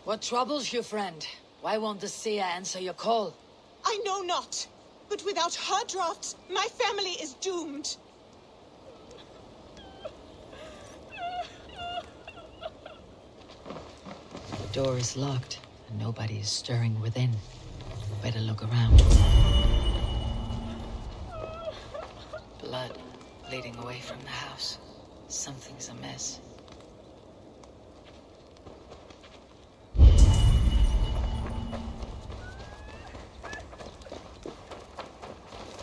What troubles you, friend? Why won't the seer answer your call? I know not. But without her drafts, my family is doomed. The door is locked, and nobody is stirring within. Better look around. Blood bleeding away from the house. Something's amiss.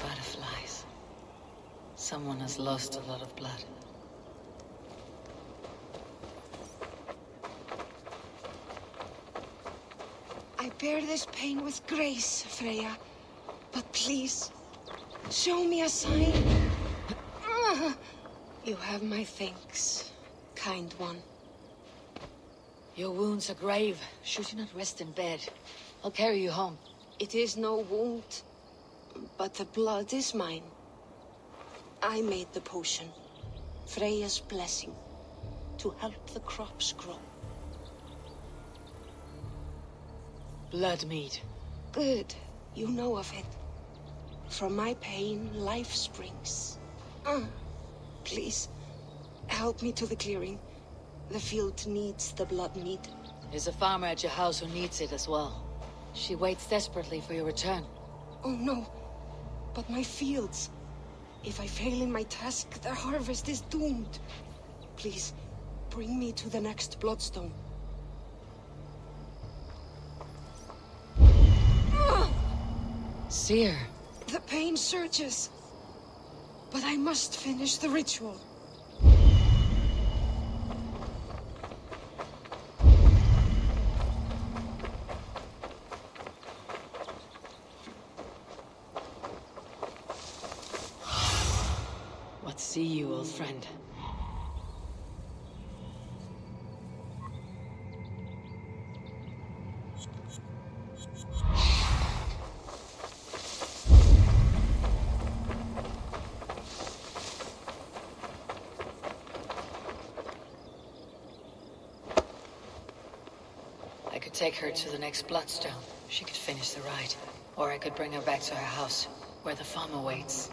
Butterflies. Someone has lost a lot of blood. I bear this pain with grace, Freya. But please, show me a sign. You have my thanks, kind one. Your wounds are grave. Should you not rest in bed? I'll carry you home. It is no wound, but the blood is mine. I made the potion, Freya's blessing, to help the crops grow. Blood mead. Good, you know of it. From my pain, life springs. Please, help me to the clearing. The field needs the blood mead. There's a farmer at your house who needs it as well. She waits desperately for your return. Oh no, but my fields. If I fail in my task, the harvest is doomed. Please, bring me to the next bloodstone. Seer. The pain surges. But I must finish the ritual. What see you, old friend? I could take her to the next bloodstone. She could finish the rite. Or I could bring her back to her house, where the farmer waits.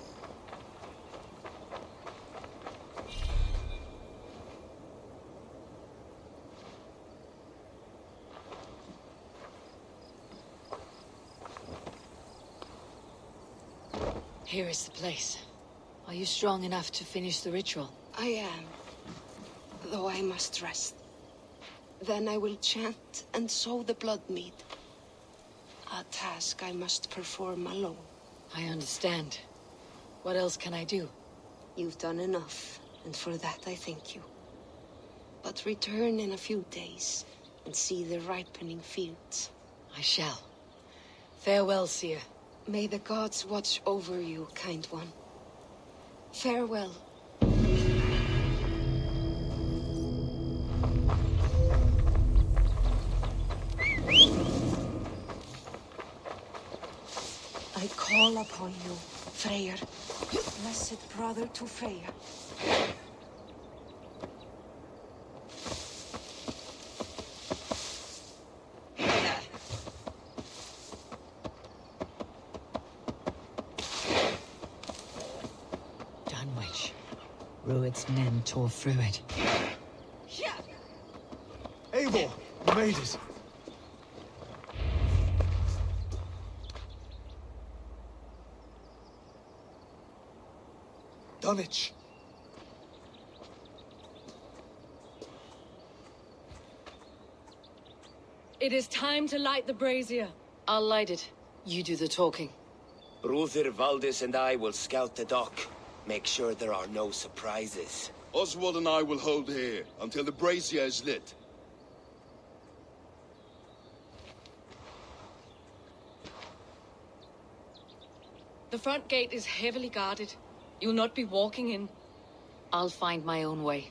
Here is the place. Are you strong enough to finish the ritual? I am, though I must rest. Then I will chant and sow the blood mead. A task I must perform alone. I understand. What else can I do? You've done enough, and for that I thank you. But return in a few days and see the ripening fields. I shall. Farewell, Seer. May the gods watch over you, kind one. Farewell. I call upon you, Freyr, blessed brother to Freya. Rued's men tore through it. Eivor, you made it. Dunwich. It is time to light the brazier. I'll light it. You do the talking. Brother Valdis and I will scout the dock. Make sure there are no surprises. Oswald and I will hold here until the brazier is lit. The front gate is heavily guarded. You'll not be walking in. I'll find my own way.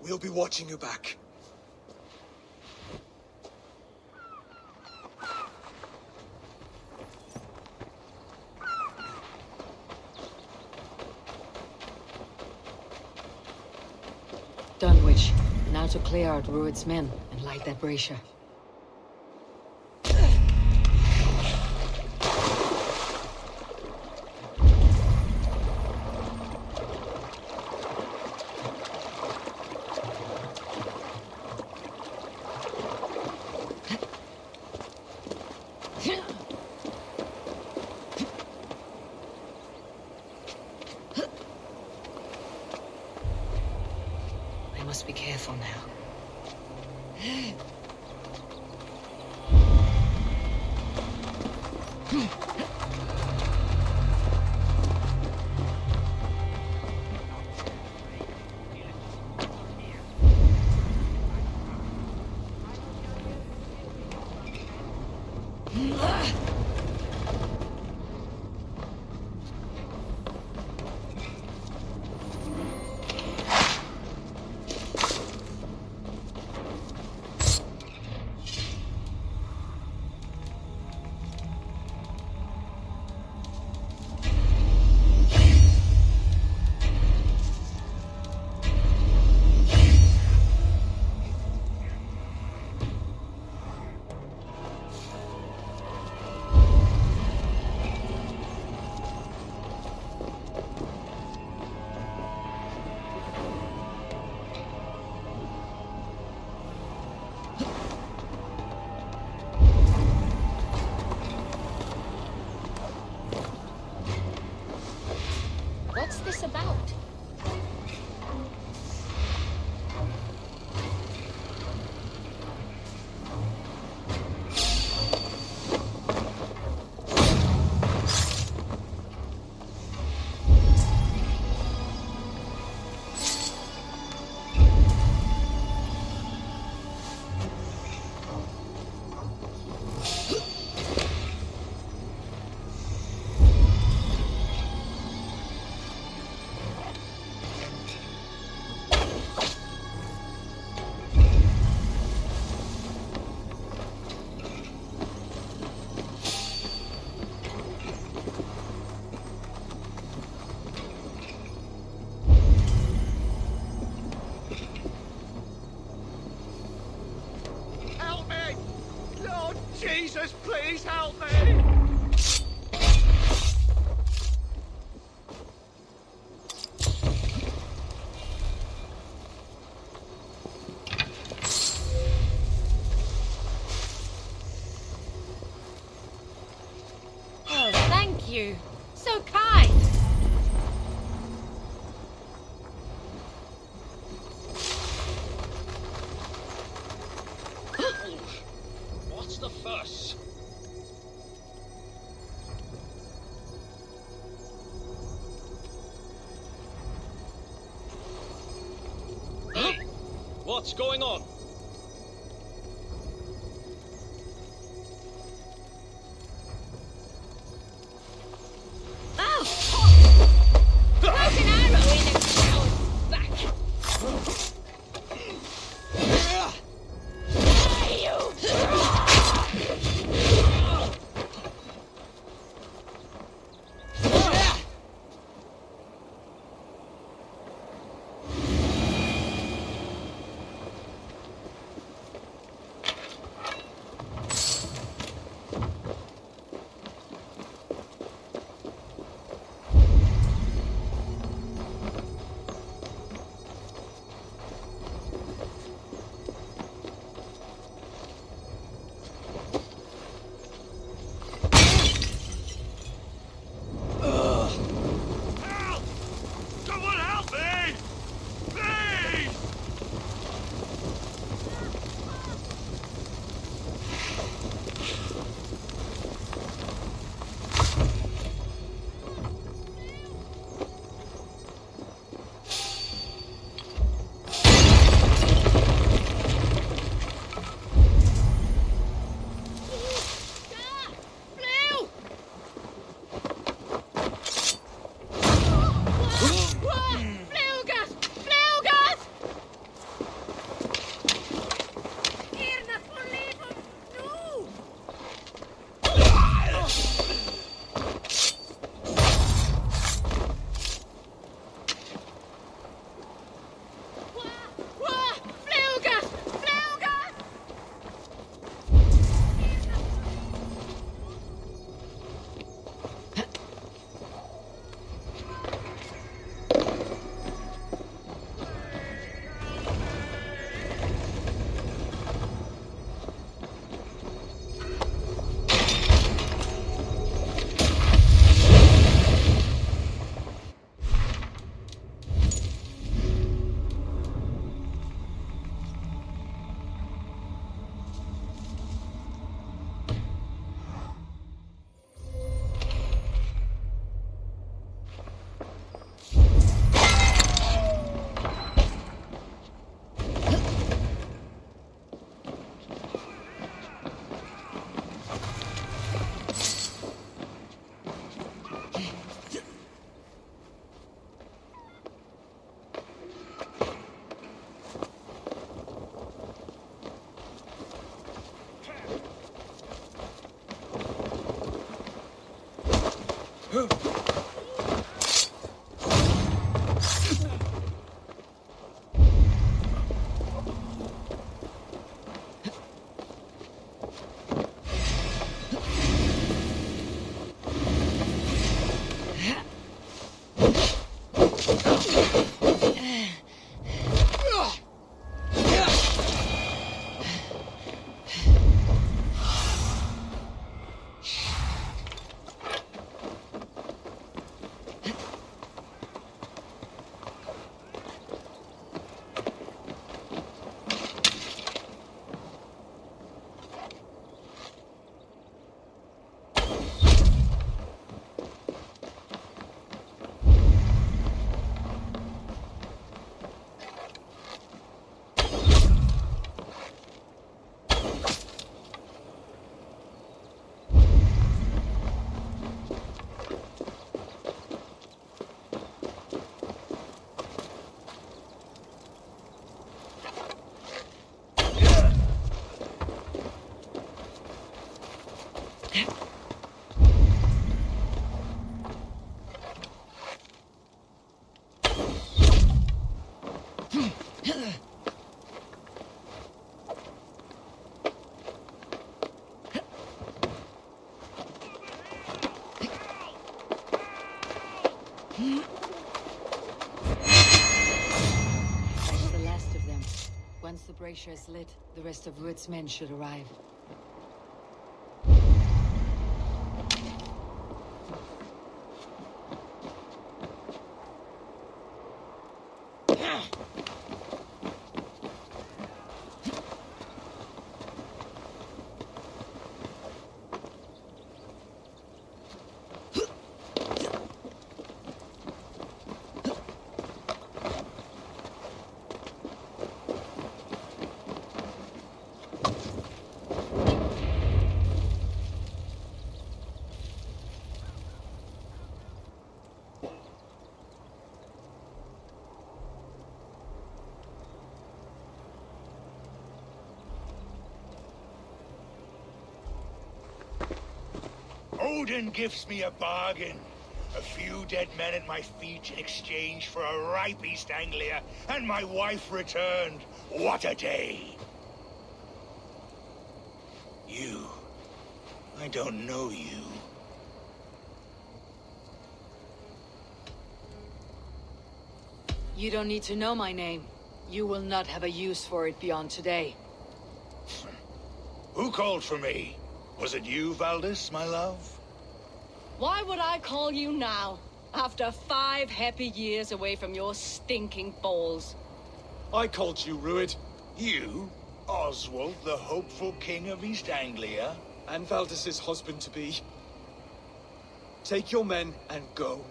We'll be watching you back. Dunwich. Now to clear out Rued's men and light that brazier. What's this about? Help me! Lord Jesus, please help me! Oh, thank you. So kind. What's the fuss? Huh? What's going on? Broken arrow in a coward's back. That's the last of them. Once the brazier is lit, the rest of Rued's men should arrive. Odin gives me a bargain. A few dead men at my feet in exchange for a ripe East Anglia, and my wife returned. What a day! You. I don't know you. You don't need to know my name. You will not have a use for it beyond today. Who called for me? Was it you, Valdis, my love? Why would I call you now, after 5 happy years away from your stinking balls? I called you, Rued. You? Oswald, the hopeful king of East Anglia? And Valdis's husband-to-be. Take your men and go.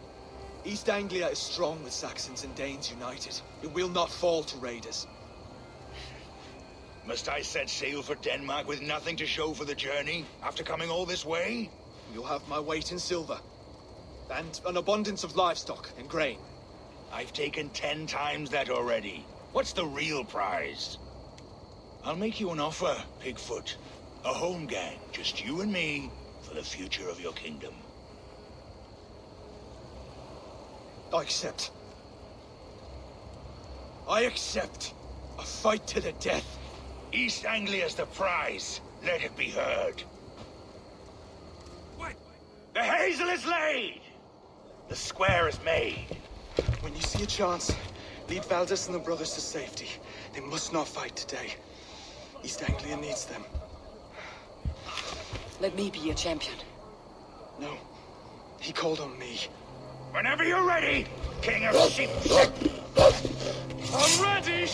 East Anglia is strong with Saxons and Danes united. It will not fall to raiders. Must I set sail for Denmark with nothing to show for the journey, after coming all this way? You'll have my weight in silver. And an abundance of livestock and grain. I've taken 10 times that already. What's the real prize? I'll make you an offer, Pigfoot. A home gang, just you and me, for the future of your kingdom. I accept. I accept. A fight to the death. East Anglia's the prize. Let it be heard. What? The hazel is laid! The square is made. When you see a chance, lead Valdis and the brothers to safety. They must not fight today. East Anglia needs them. Let me be your champion. No. He called on me. Whenever you're ready, King of Sheep. I'm ready!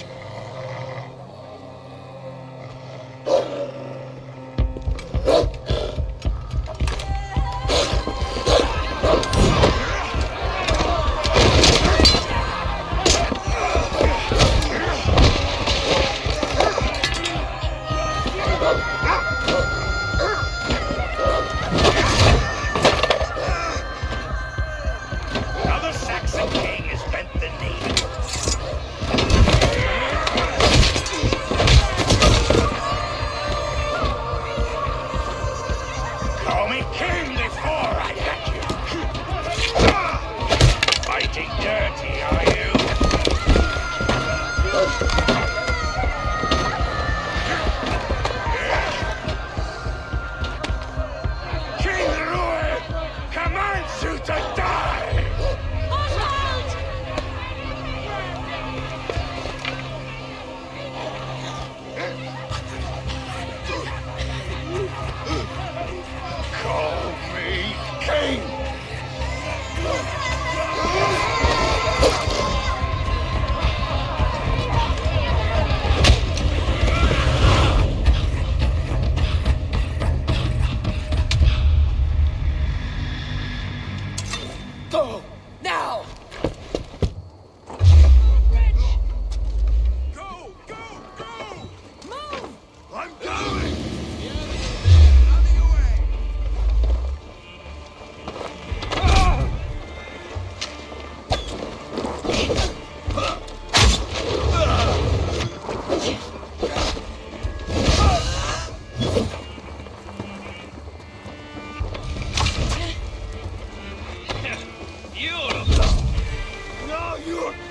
Now the Saxon king has bent the knee.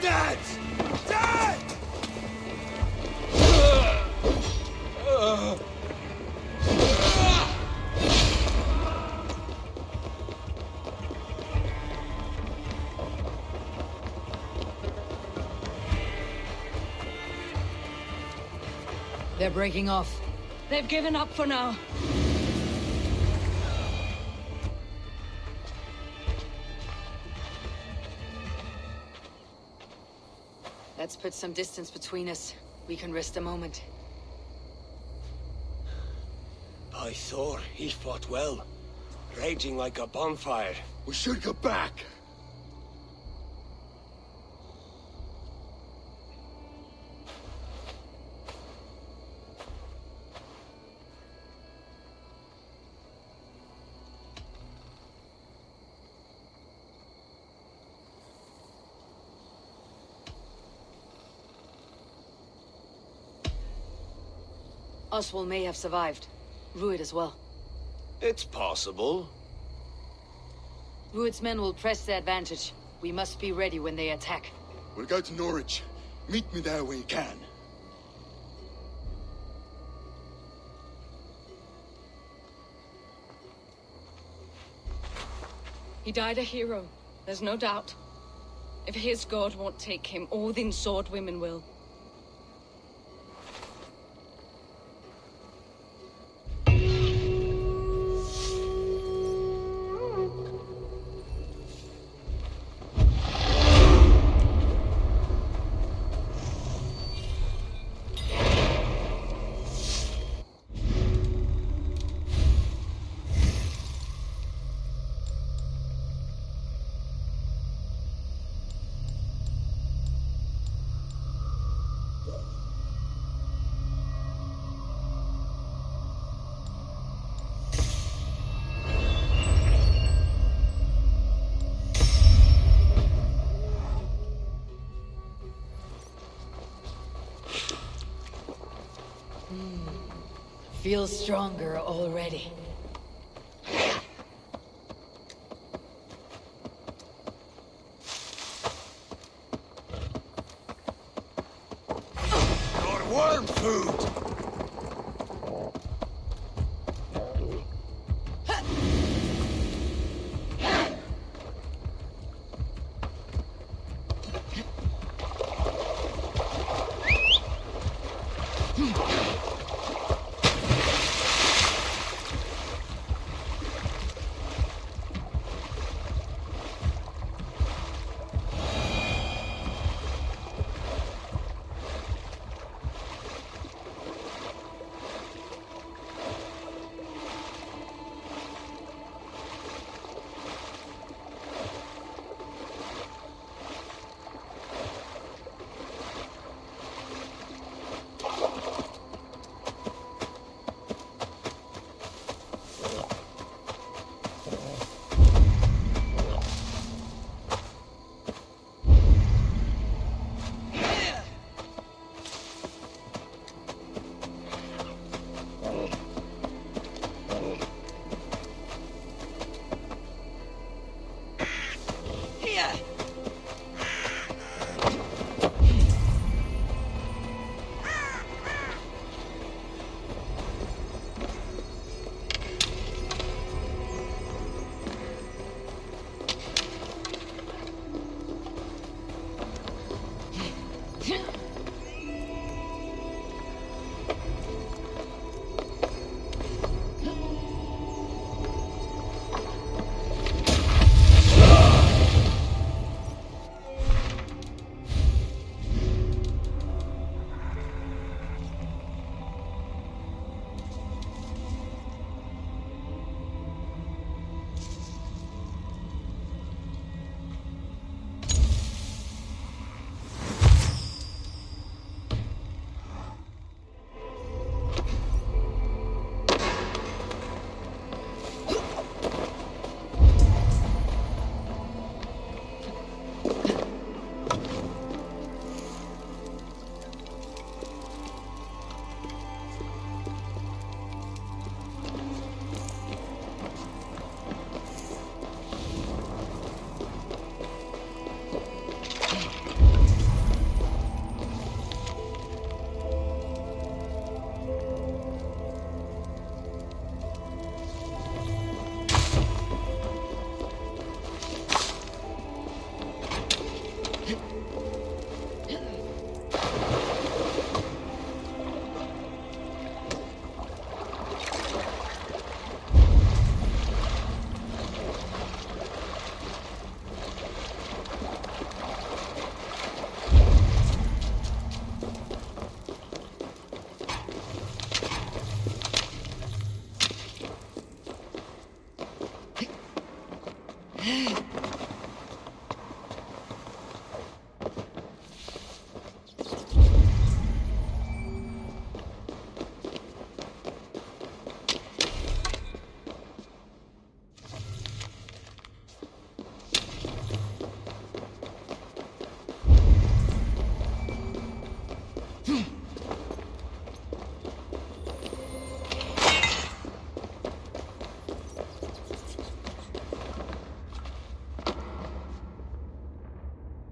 Dead! Dead! They're breaking off. They've given up for now. Let's put some distance between us. We can rest a moment. By Thor, he fought well. Raging like a bonfire. We should go back. Oswald may have survived. Rued as well. It's possible. Rued's men will press the advantage. We must be ready when they attack. We'll go to Norwich. Meet me there when you can. He died a hero, there's no doubt. If his god won't take him, Odin's sword women will. Feels stronger already. Got worm food!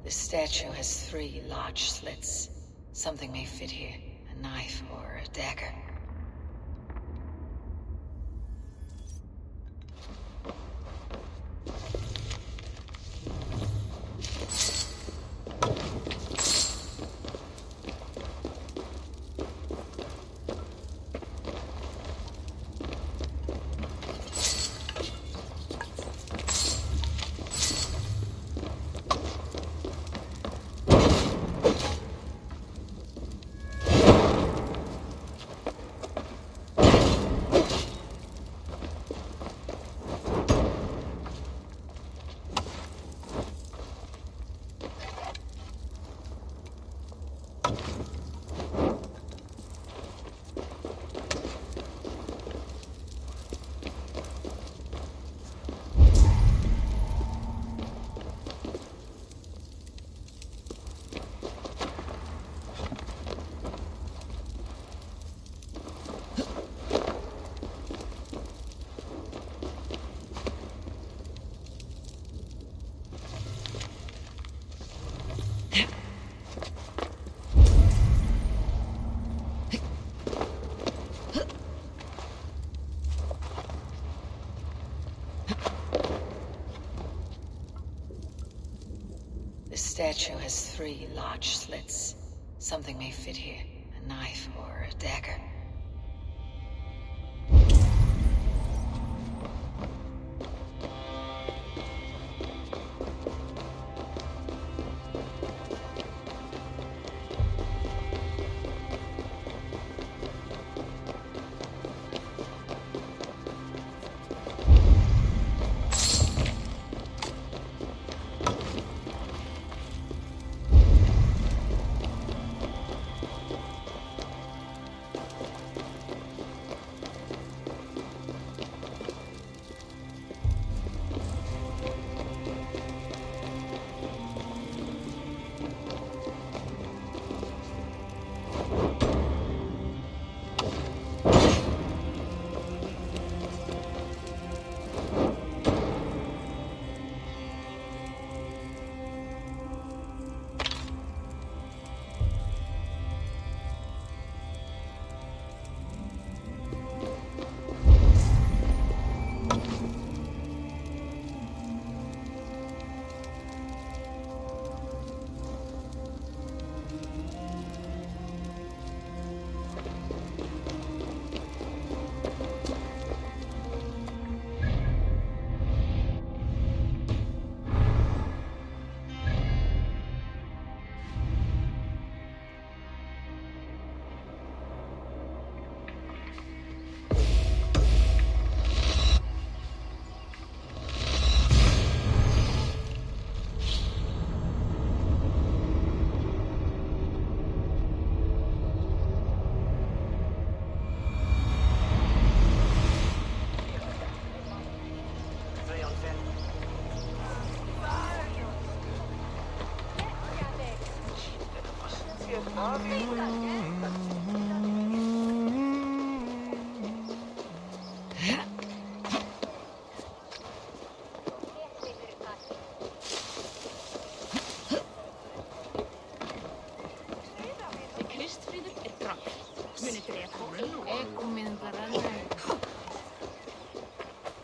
The statue has 3 large slits. Something may fit here. A knife or a dagger. The statue has 3 large slits. Something may fit here. A knife or a dagger.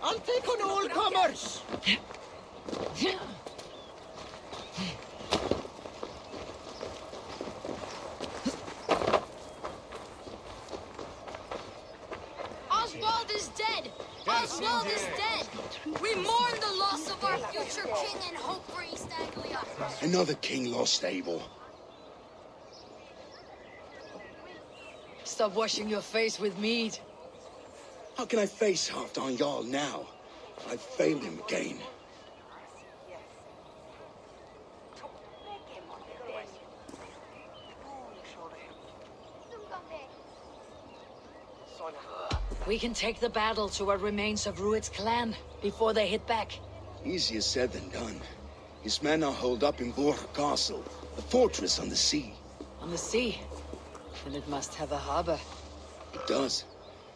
I'll take on all comers! Oswald is dead! Oswald is dead! We mourn the loss of our future king and hope for East Anglia. Another king lost, Eivor. Stop washing your face with mead. How can I face Halfdan Jarl now? I've failed him again. We can take the battle to what remains of Rued's clan before they hit back. Easier said than done. His men are holed up in Vor Castle, a fortress on the sea. On the sea? Then it must have a harbor. It does.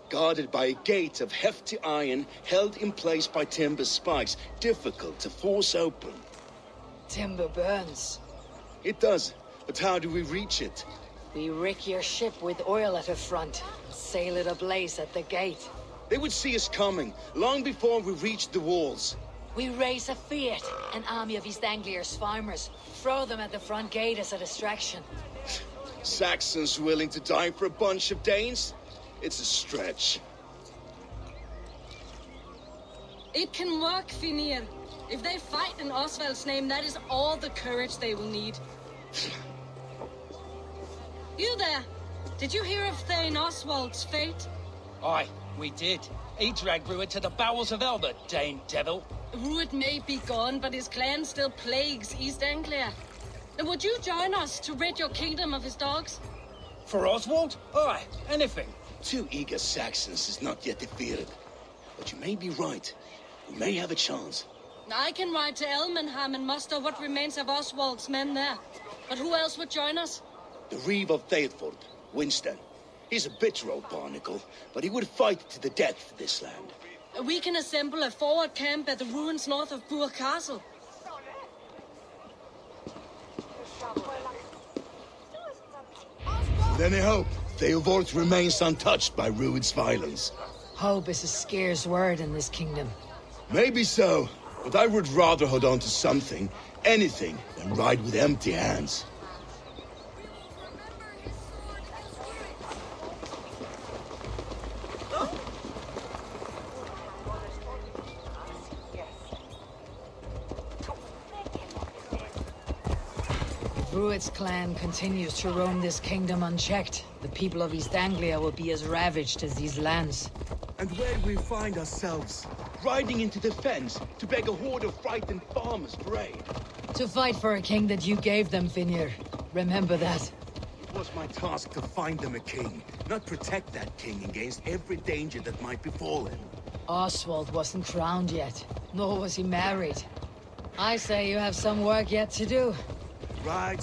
Guarded by a gate of hefty iron, held in place by timber spikes, difficult to force open. Timber burns. It does, but how do we reach it? We rig your ship with oil at the front, and sail it ablaze at the gate. They would see us coming, long before we reached the walls. We raise a fiat, an army of East Anglia's farmers. Throw them at the front gate as a distraction. Saxons willing to die for a bunch of Danes? It's a stretch. It can work, Finir. If they fight in Oswald's name, that is all the courage they will need. You there? Did you hear of Thane Oswald's fate? Aye, we did. He dragged Rued to the bowels of Elbert, Dane devil. Rued may be gone, but his clan still plagues East Anglia. Would you join us to rid your kingdom of his dogs? For Oswald? Aye, anything. 2 eager Saxons is not yet defeated. But you may be right. We may have a chance. I can ride to Elmenham and muster what remains of Oswald's men there. But who else would join us? The Reeve of Thetford, Winston. He's a bitter old barnacle, but he would fight to the death for this land. We can assemble a forward camp at the ruins north of Bur Castle. With any hope, Theodort remains untouched by Rued's violence. Hope is a scarce word in this kingdom. Maybe so, but I would rather hold on to something, anything, than ride with empty hands. Rued's clan continues to roam this kingdom unchecked. The people of East Anglia will be as ravaged as these lands. And where do we find ourselves? Riding into the fens to beg a horde of frightened farmers for aid. To fight for a king that you gave them, Finir. Remember that. It was my task to find them a king, not protect that king against every danger that might befall him. Oswald wasn't crowned yet, nor was he married. I say you have some work yet to do. Right.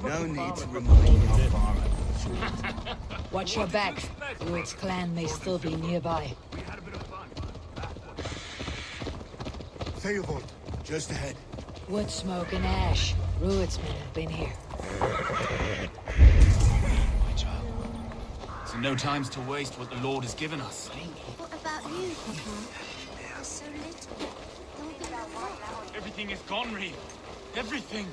No need to remind me how far I've Watch your back. Rued's clan may still be nearby. Theodort, just ahead. Wood smoke and ash. Rued's men have been here. My child. So no time's to waste what the Lord has given us. What about you, Papa? There's so little. Don't be like Everything is gone, Reeve. Everything.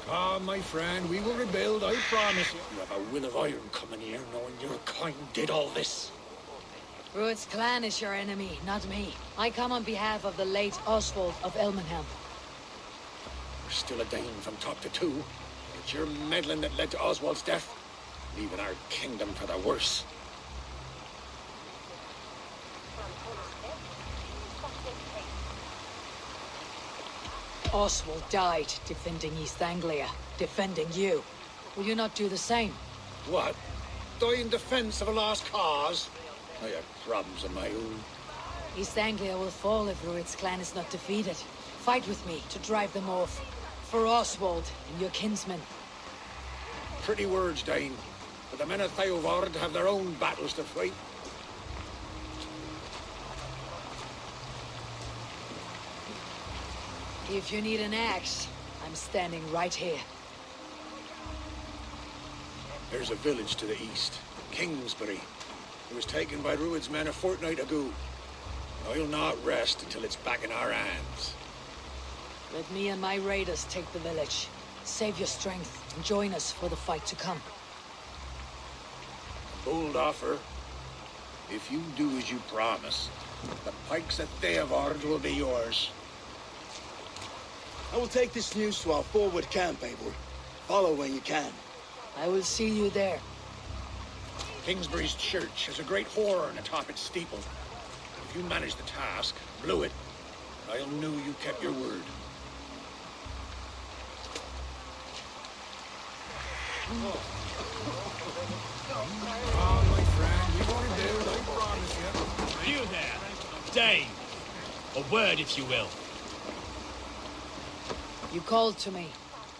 Come, my friend, we will rebuild, I promise you. You have a will of iron coming here, knowing your kind did all this. Rued's clan is your enemy, not me. I come on behalf of the late Oswald of Elmenham. You're still a Dane from top to two. It's your meddling that led to Oswald's death, leaving our kingdom for the worse. Oswald died defending East Anglia, defending you. Will you not do the same? What? Die in defense of a lost cause? I have problems of my own. East Anglia will fall if Rued's clan is not defeated. Fight with me to drive them off. For Oswald and your kinsmen. Pretty words, Dane. But the men of Theodort have their own battles to fight. If you need an axe, I'm standing right here. There's a village to the east, Kingsbury. It was taken by Rued's men a fortnight ago. I'll not rest until it's back in our hands. Let me and my raiders take the village. Save your strength and join us for the fight to come. Bold offer. If you do as you promise, the pikes at Theodort will be yours. I will take this news to our forward camp, Eivor. Follow when you can. I will see you there. Kingsbury's church has a great horn atop its steeple. If you manage the task, blew it, I'll know you kept your word. Oh, my friend, we won't do, I promise you. You there, Dane. A word, if you will. You called to me.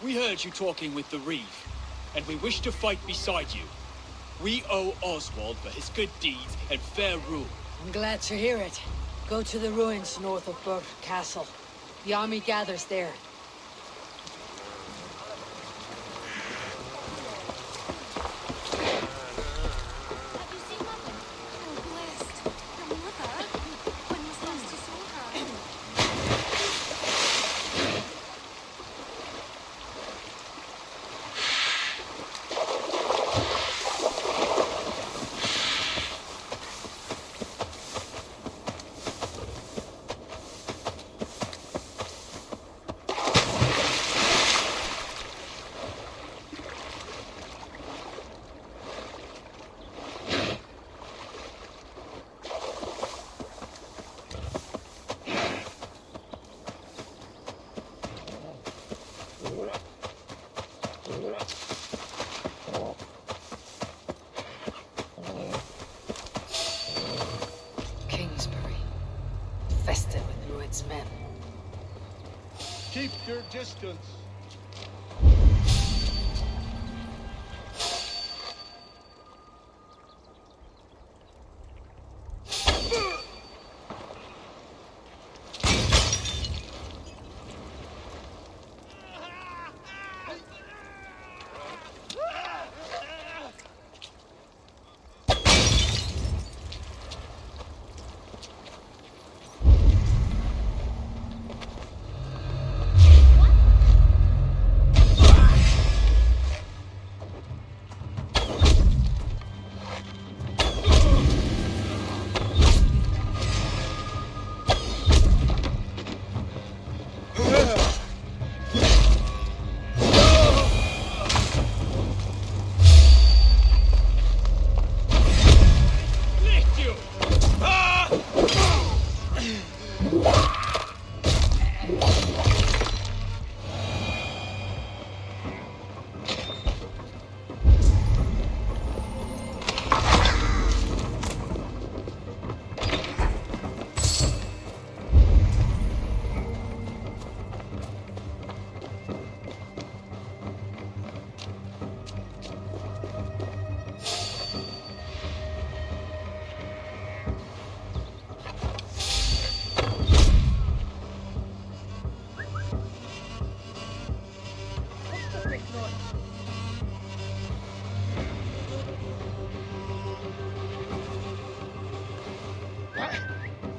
We heard you talking with the Reeve, and we wish to fight beside you. We owe Oswald for his good deeds and fair rule. I'm glad to hear it. Go to the ruins north of Burr Castle. The army gathers there. Men. Keep your distance.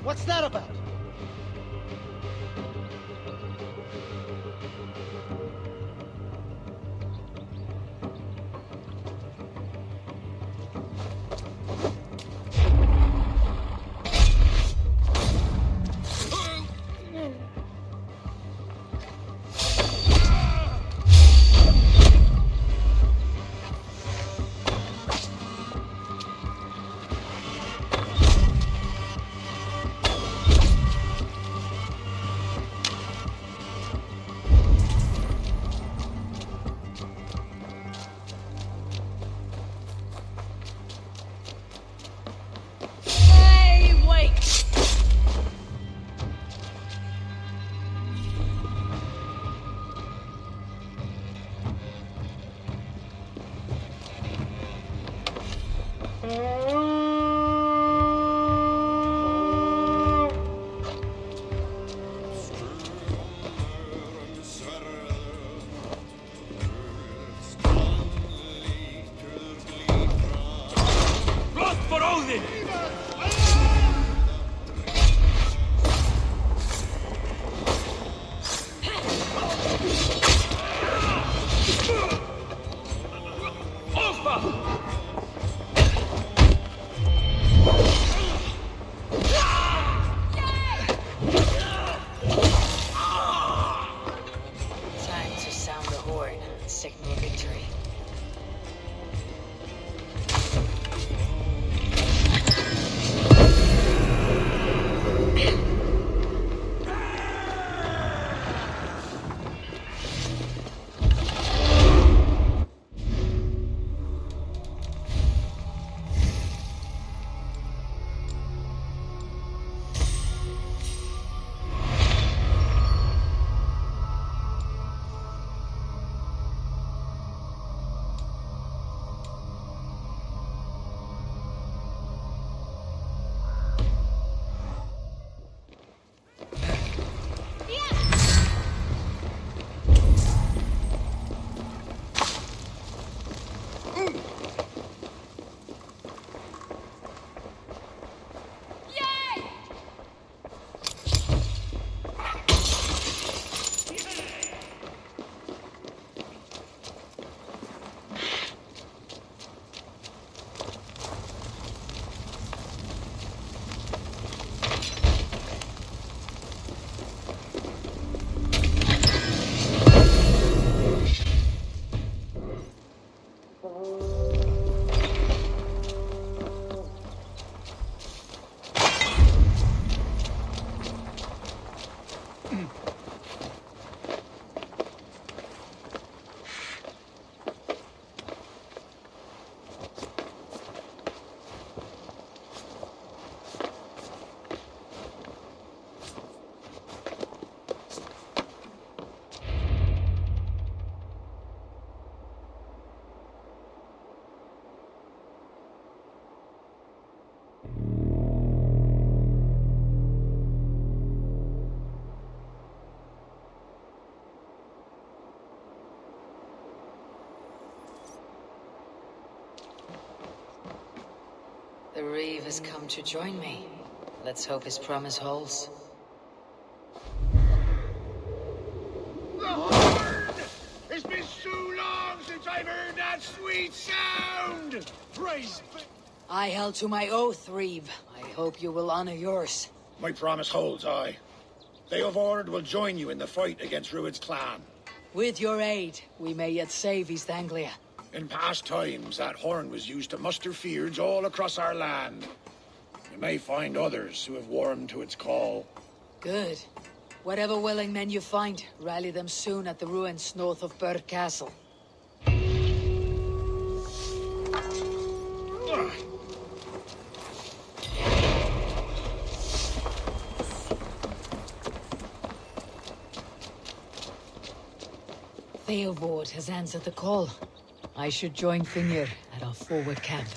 What's that about? The Reeve has come to join me. Let's hope his promise holds. The horn! It's been so long since I've heard that sweet sound! Praise be... I held to my oath, Reeve. I hope you will honor yours. My promise holds, aye. Eivor will join you in the fight against Rued's clan. With your aid, we may yet save East Anglia. In past times, that horn was used to muster fyrds all across our land. You may find others who have warmed to its call. Good. Whatever willing men you find, rally them soon at the ruins north of Burg Castle. Theobald has answered the call. I should join Finnr at our forward camp.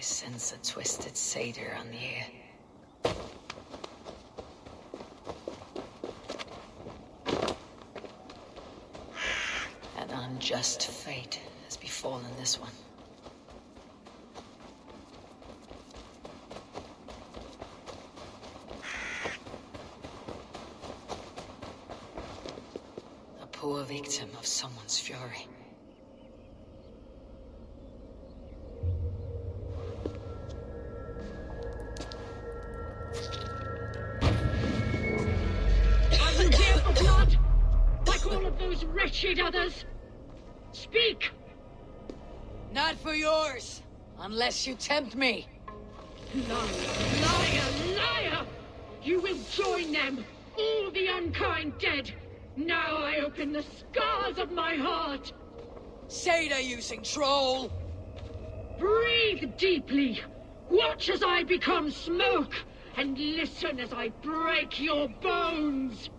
sense a twisted satyr on the air. An unjust fate has befallen this one. A poor victim of someone's fury. Wretched others! Speak! Not for yours, unless you tempt me. Liar, liar! You will join them, all the unkind dead. Now I open the scars of my heart. Satyr using troll. Breathe deeply. Watch as I become smoke, and listen as I break your bones.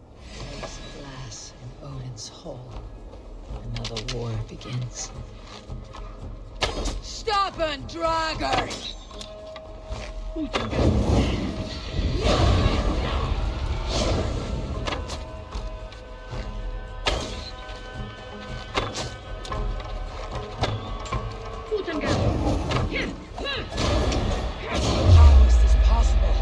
There's glass in Odin's hall. Another war begins. Stop and drag her! How is this possible?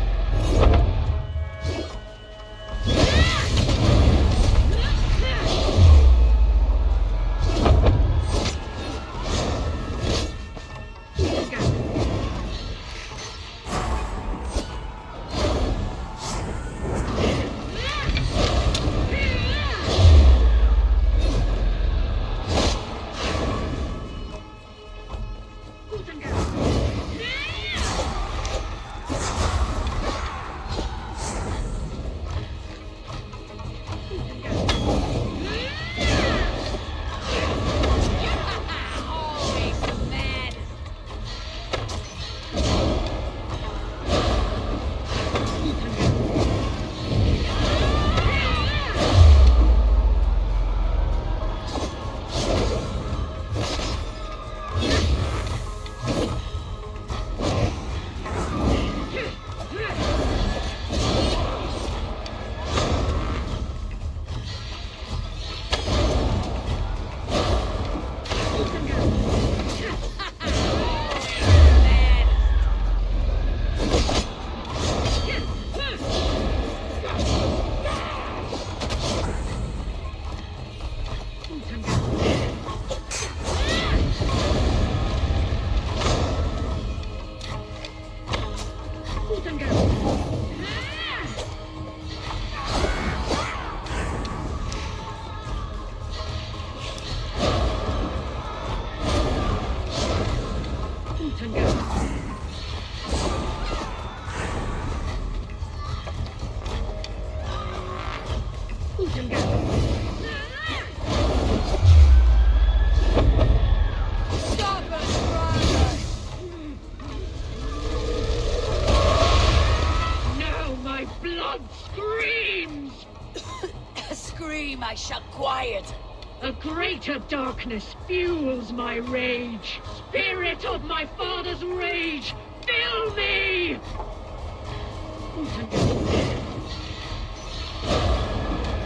I shall quiet. A greater darkness fuels my rage. Spirit of my father's rage, fill me!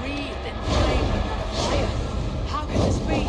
Breathed in flame but not a fire. How can this be?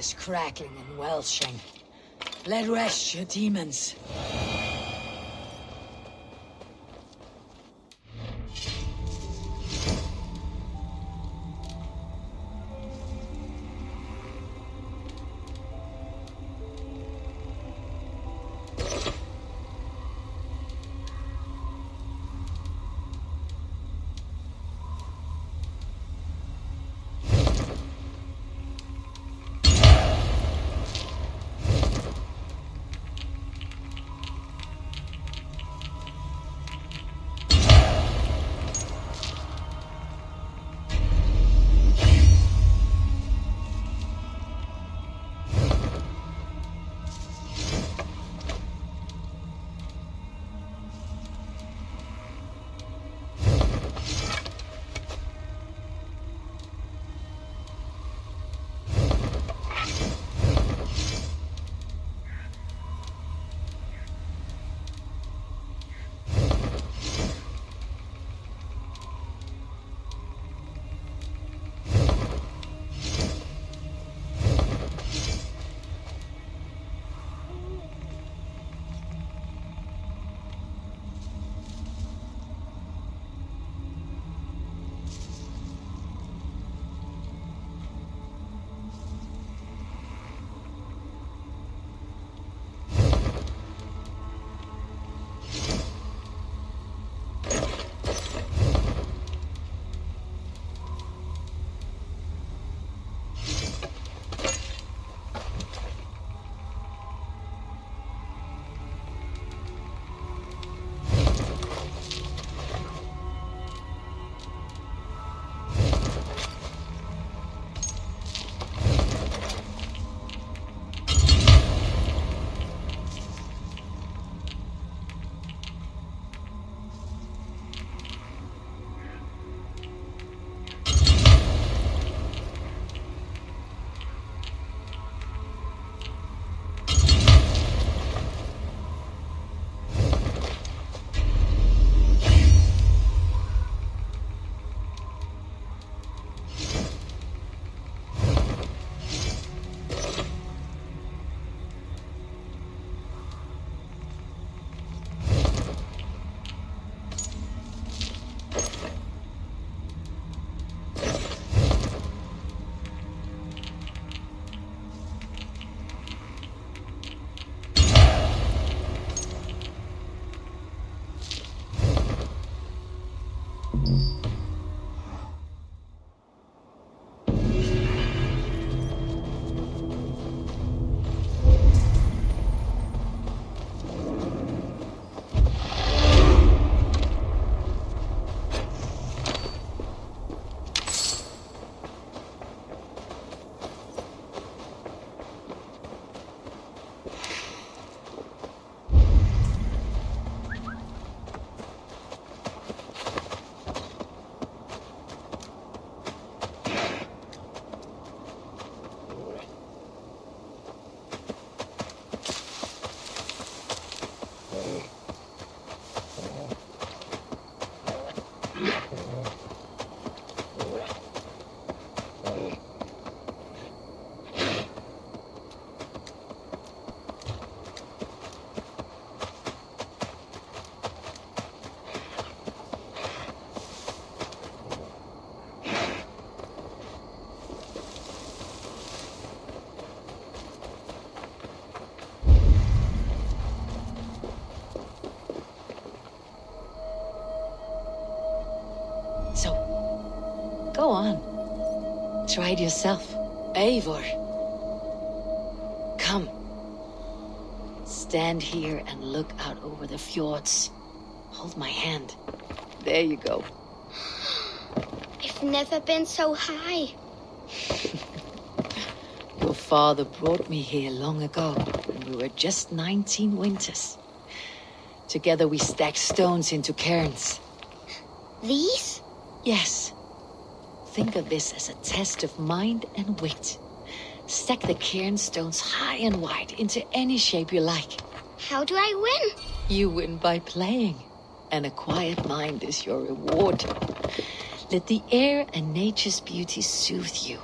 is crackling and welching. Let rest your demons. Go on. Try it yourself. Eivor. Come. Stand here and look out over the fjords. Hold my hand. There you go. I've never been so high. Your father brought me here long ago, when we were just 19 winters. Together we stacked stones into cairns. These? Yes. Think of this as a test of mind and wit. Stack the cairn stones high and wide into any shape you like. How do I win? You win by playing, and a quiet mind is your reward. Let the air and nature's beauty soothe you.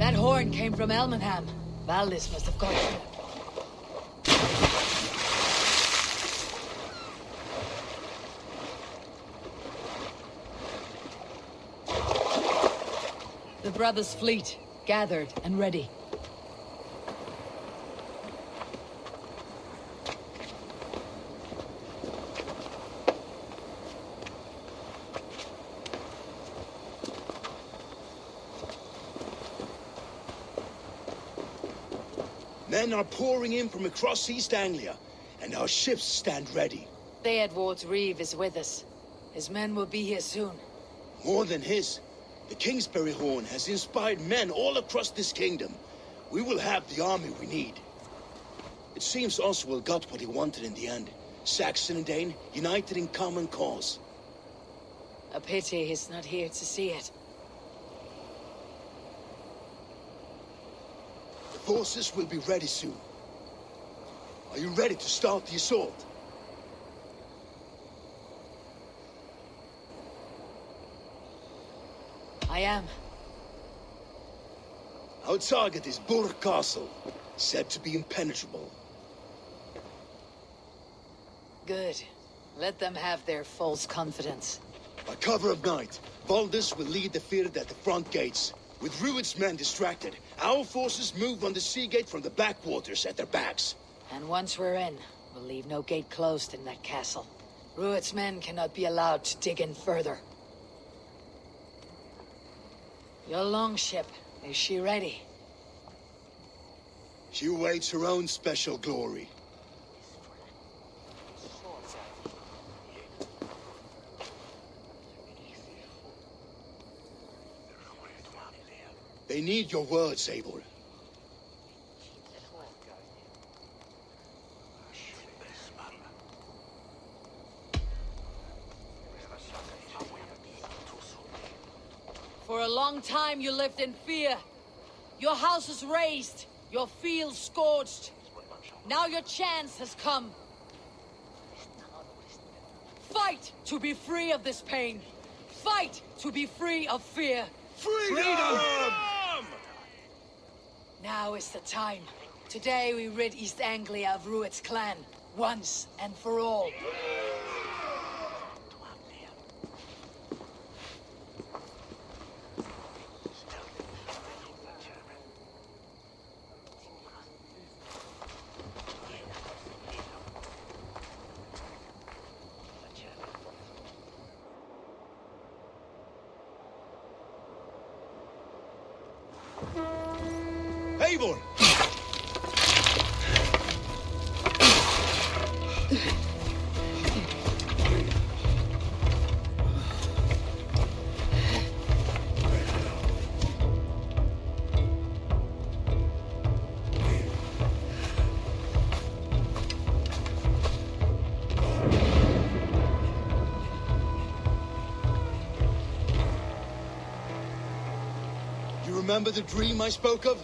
That horn came from Elmenham. Valdis must have got it. The brothers' fleet, gathered and ready. Men are pouring in from across East Anglia, and our ships stand ready. Eivor Varinsdottir is with us. His men will be here soon. More than his. The Kingsbury Horn has inspired men all across this kingdom. We will have the army we need. It seems Oswald got what he wanted in the end. Saxon and Dane, united in common cause. A pity he's not here to see it. The forces will be ready soon. Are you ready to start the assault? I am. Our target is Burg Castle, said to be impenetrable. Good. Let them have their false confidence. By cover of night, Valdis will lead the field at the front gates. With Rued's men distracted, our forces move on the sea gate from the backwaters at their backs. And once we're in, we'll leave no gate closed in that castle. Rued's men cannot be allowed to dig in further. Your longship, is she ready? She awaits her own special glory. They need your words, Eivor. For a long time you lived in fear. Your house is razed, your fields scorched. Now your chance has come. Fight to be free of this pain. Fight to be free of fear. Freedom! Now is the time. Today we rid East Anglia of Rued's clan, once and for all. Eivor! You remember the dream I spoke of?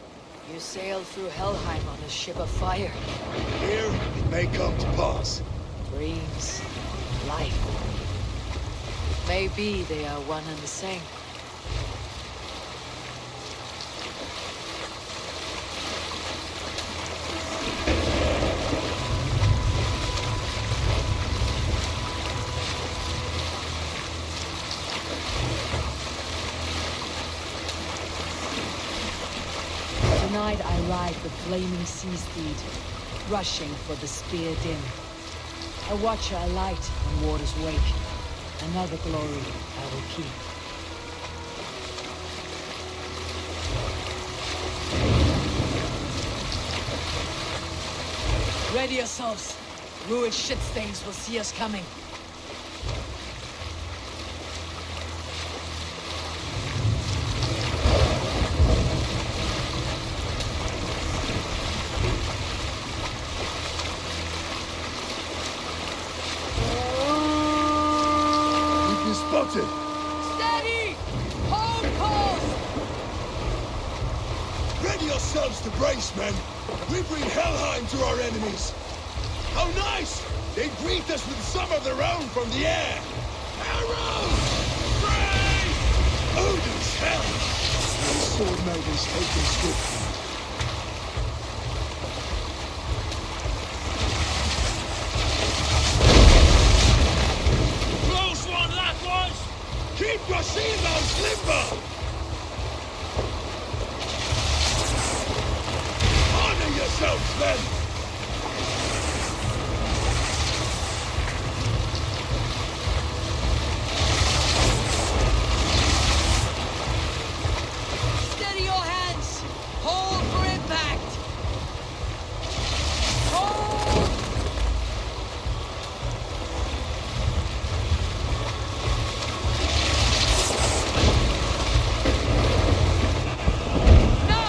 You sailed through Helheim on a ship of fire. Here, it may come to pass. Dreams, life. Maybe they are one and the same. Tonight I ride the flaming sea steed, rushing for the spear dim. A watcher alight when waters wake. Another glory I will keep. Ready yourselves. Rued shit stains will see us coming. Spotted! Steady! Hold course! Ready yourselves to brace, men! We bring Helheim to our enemies! How nice! They greet us with some of their own from the air! Arrows! Brace! Odin's hell! sword maidens taken swift. Close one, that was! Keep your seatbelts limber! Honor yourselves, men! Steady your hands! Hold for impact! Hold! No!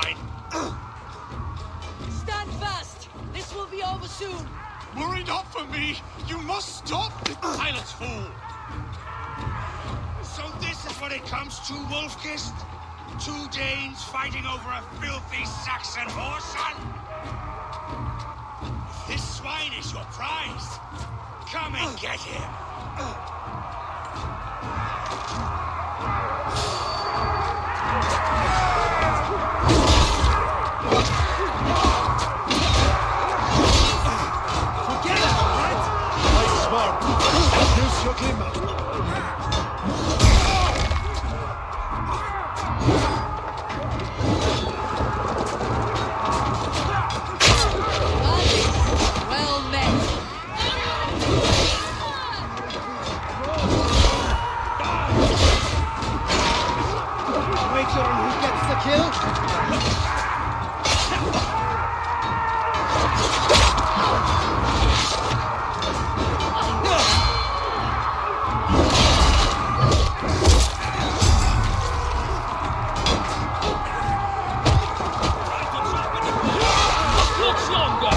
swine! Stand fast! This will be over soon! Worry not for me! You must stop! Silence, fool! So this is what it comes to, Wolfkist? 2 Danes fighting over a filthy Saxon whoreson? If this swine is your prize, come and get him! Forget it, right? Nice smart. Use your glimmer. Well met! Wager on who gets the kill? Looks longer!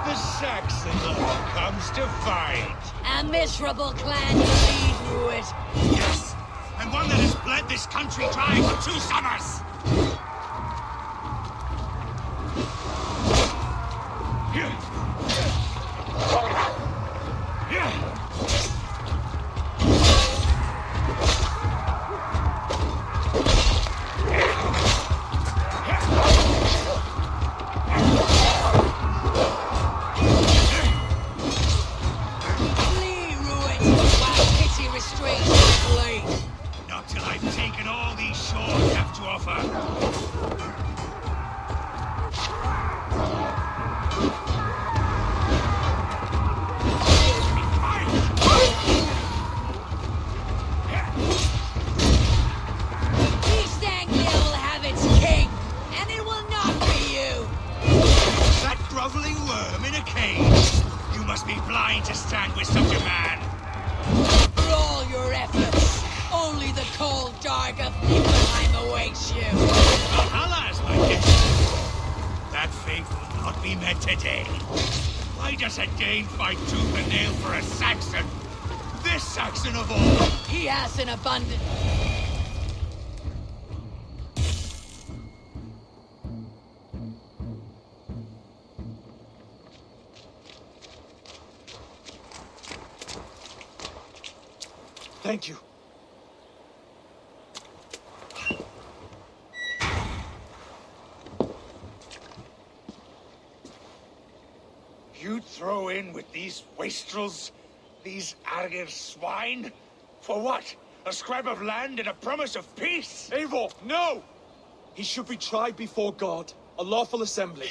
The Saxon comes to fight! A miserable clan you lead through it. Yes! And one that has bled this country dry for 2 summers! Flee, Ruin, while pity restrains your blade. Not till I've taken all these shores have to offer. East Anglia will have its king, and it will not be you. That groveling worm in a cage! You must be blind to stand with such a man! For all your efforts, only the cold dark of Niflheim awaits you. Valhalla is my destiny. That fate will not be met today. Why does a Dane fight tooth and nail for a Saxon? This Saxon of all! He has an abundance. Thank you. You'd throw in with these wastrels? These Argir swine? For what? A scrap of land and a promise of peace? Eivor, no! He should be tried before God. A lawful assembly.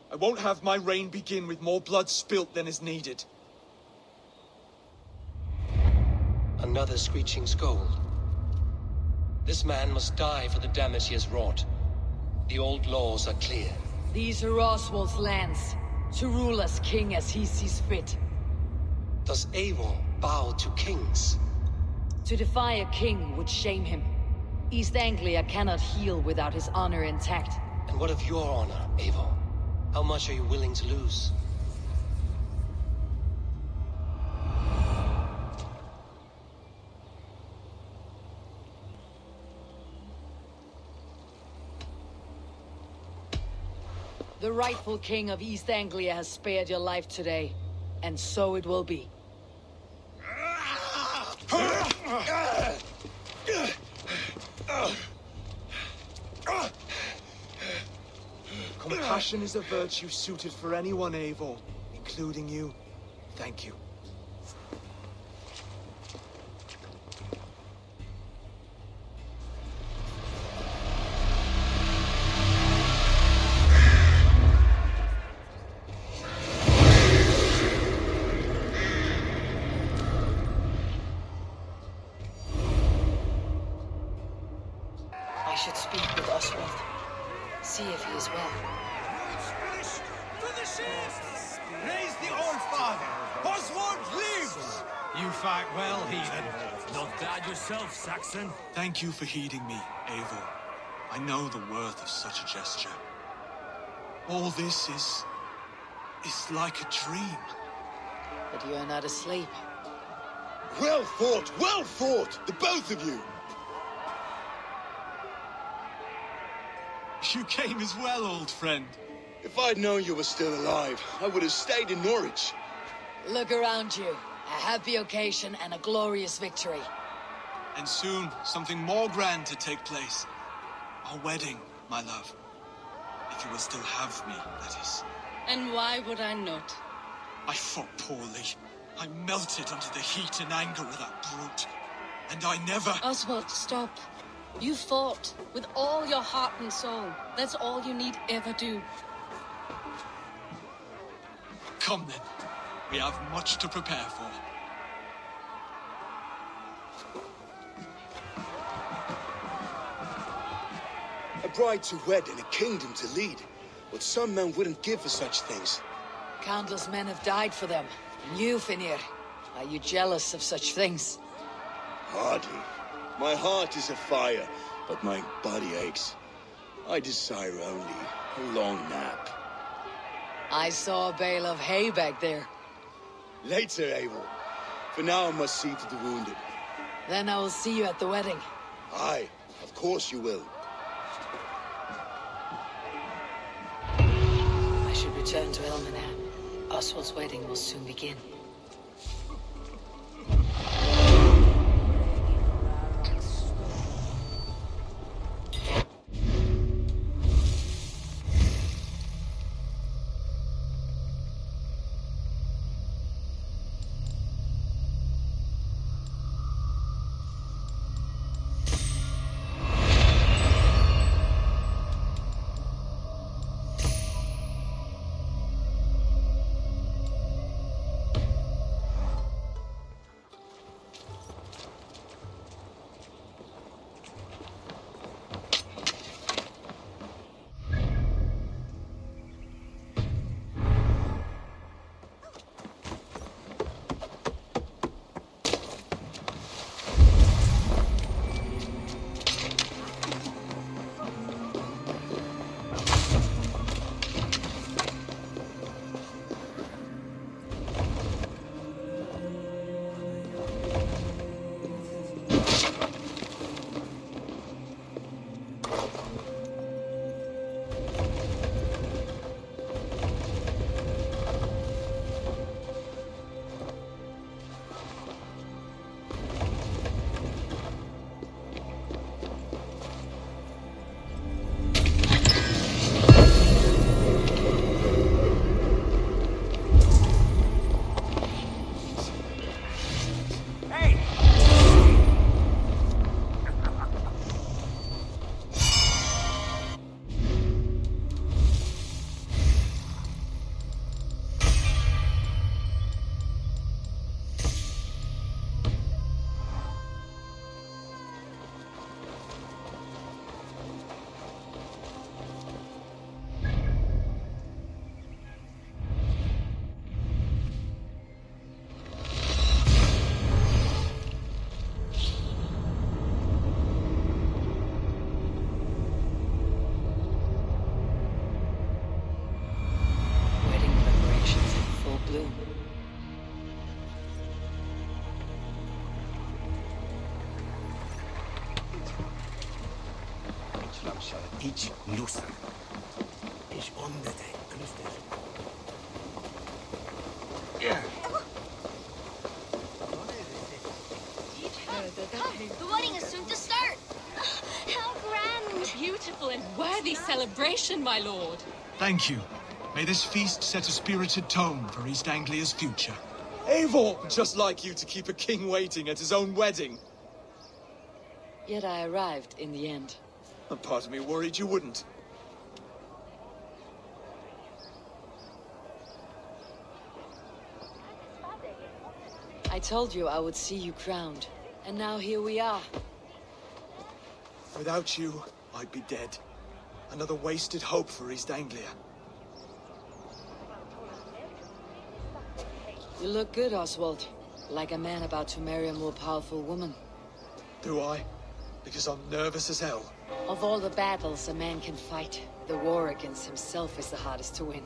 I won't have my reign begin with more blood spilt than is needed. Another screeching scold. This man must die for the damage he has wrought. The old laws are clear. These are Oswald's lands, to rule as king as he sees fit. Does Eivor bow to kings? To defy a king would shame him. East Anglia cannot heal without his honor intact. And what of your honor, Eivor? How much are you willing to lose? The rightful king of East Anglia has spared your life today, and so it will be. Compassion is a virtue suited for anyone, Eivor, including you. Thank you. should speak with Oswald. See if he is well. To the ships! Praise the Old Father! Oswald lives! You fight well, heathen. Not bad yourself, Saxon. Thank you for heeding me, Eivor. I know the worth of such a gesture. All this is like a dream. But you are not asleep. Well fought, the both of you! You came as well, old friend. If I'd known you were still alive, I would have stayed in Norwich. Look around you. A happy occasion and a glorious victory. And soon, something more grand to take place. Our wedding, my love. If you will still have me, that is. And why would I not? I fought poorly. I melted under the heat and anger of that brute. And I never... Oswald, stop. You fought with all your heart and soul. That's all you need ever do. Come then. We have much to prepare for. A bride to wed and a kingdom to lead. What some men wouldn't give for such things. Countless men have died for them. And you, Finir, are you jealous of such things? Hardly. My heart is afire, but my body aches. I desire only a long nap. I saw a bale of hay back there. Later, Eivor. For now I must see to the wounded. Then I will see you at the wedding. Aye, of course you will. I should return to Elmenham. Oswald's wedding will soon begin. Each looser is on the day. Yeah. Come, the wedding is soon to start. How grand! A beautiful and worthy celebration, my lord. Thank you. May this feast set a spirited tone for East Anglia's future. Eivor! Just like you to keep a king waiting at his own wedding. Yet I arrived in the end. A part of me worried you wouldn't. I told you I would see you crowned, and now here we are. Without you, I'd be dead. Another wasted hope for East Anglia. You look good, Oswald. Like a man about to marry a more powerful woman. Do I? Because I'm nervous as hell. Of all the battles a man can fight, the war against himself is the hardest to win.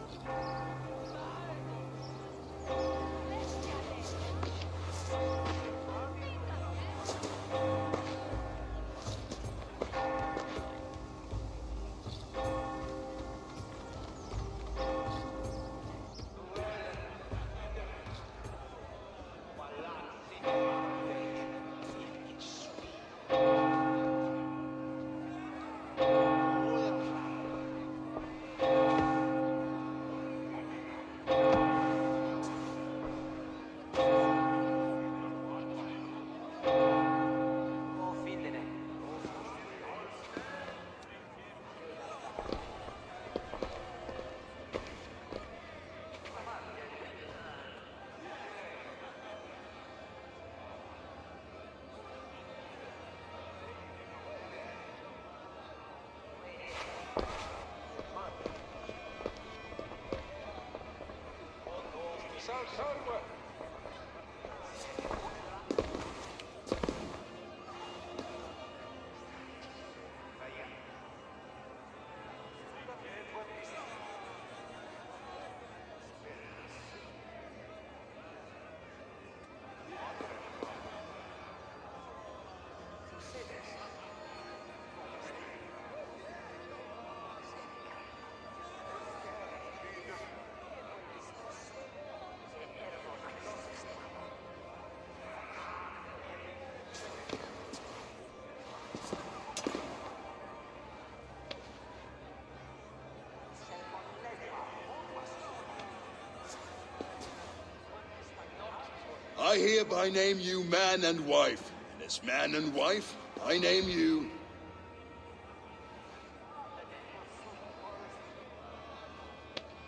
I hereby name you man and wife, and as man and wife, I name you...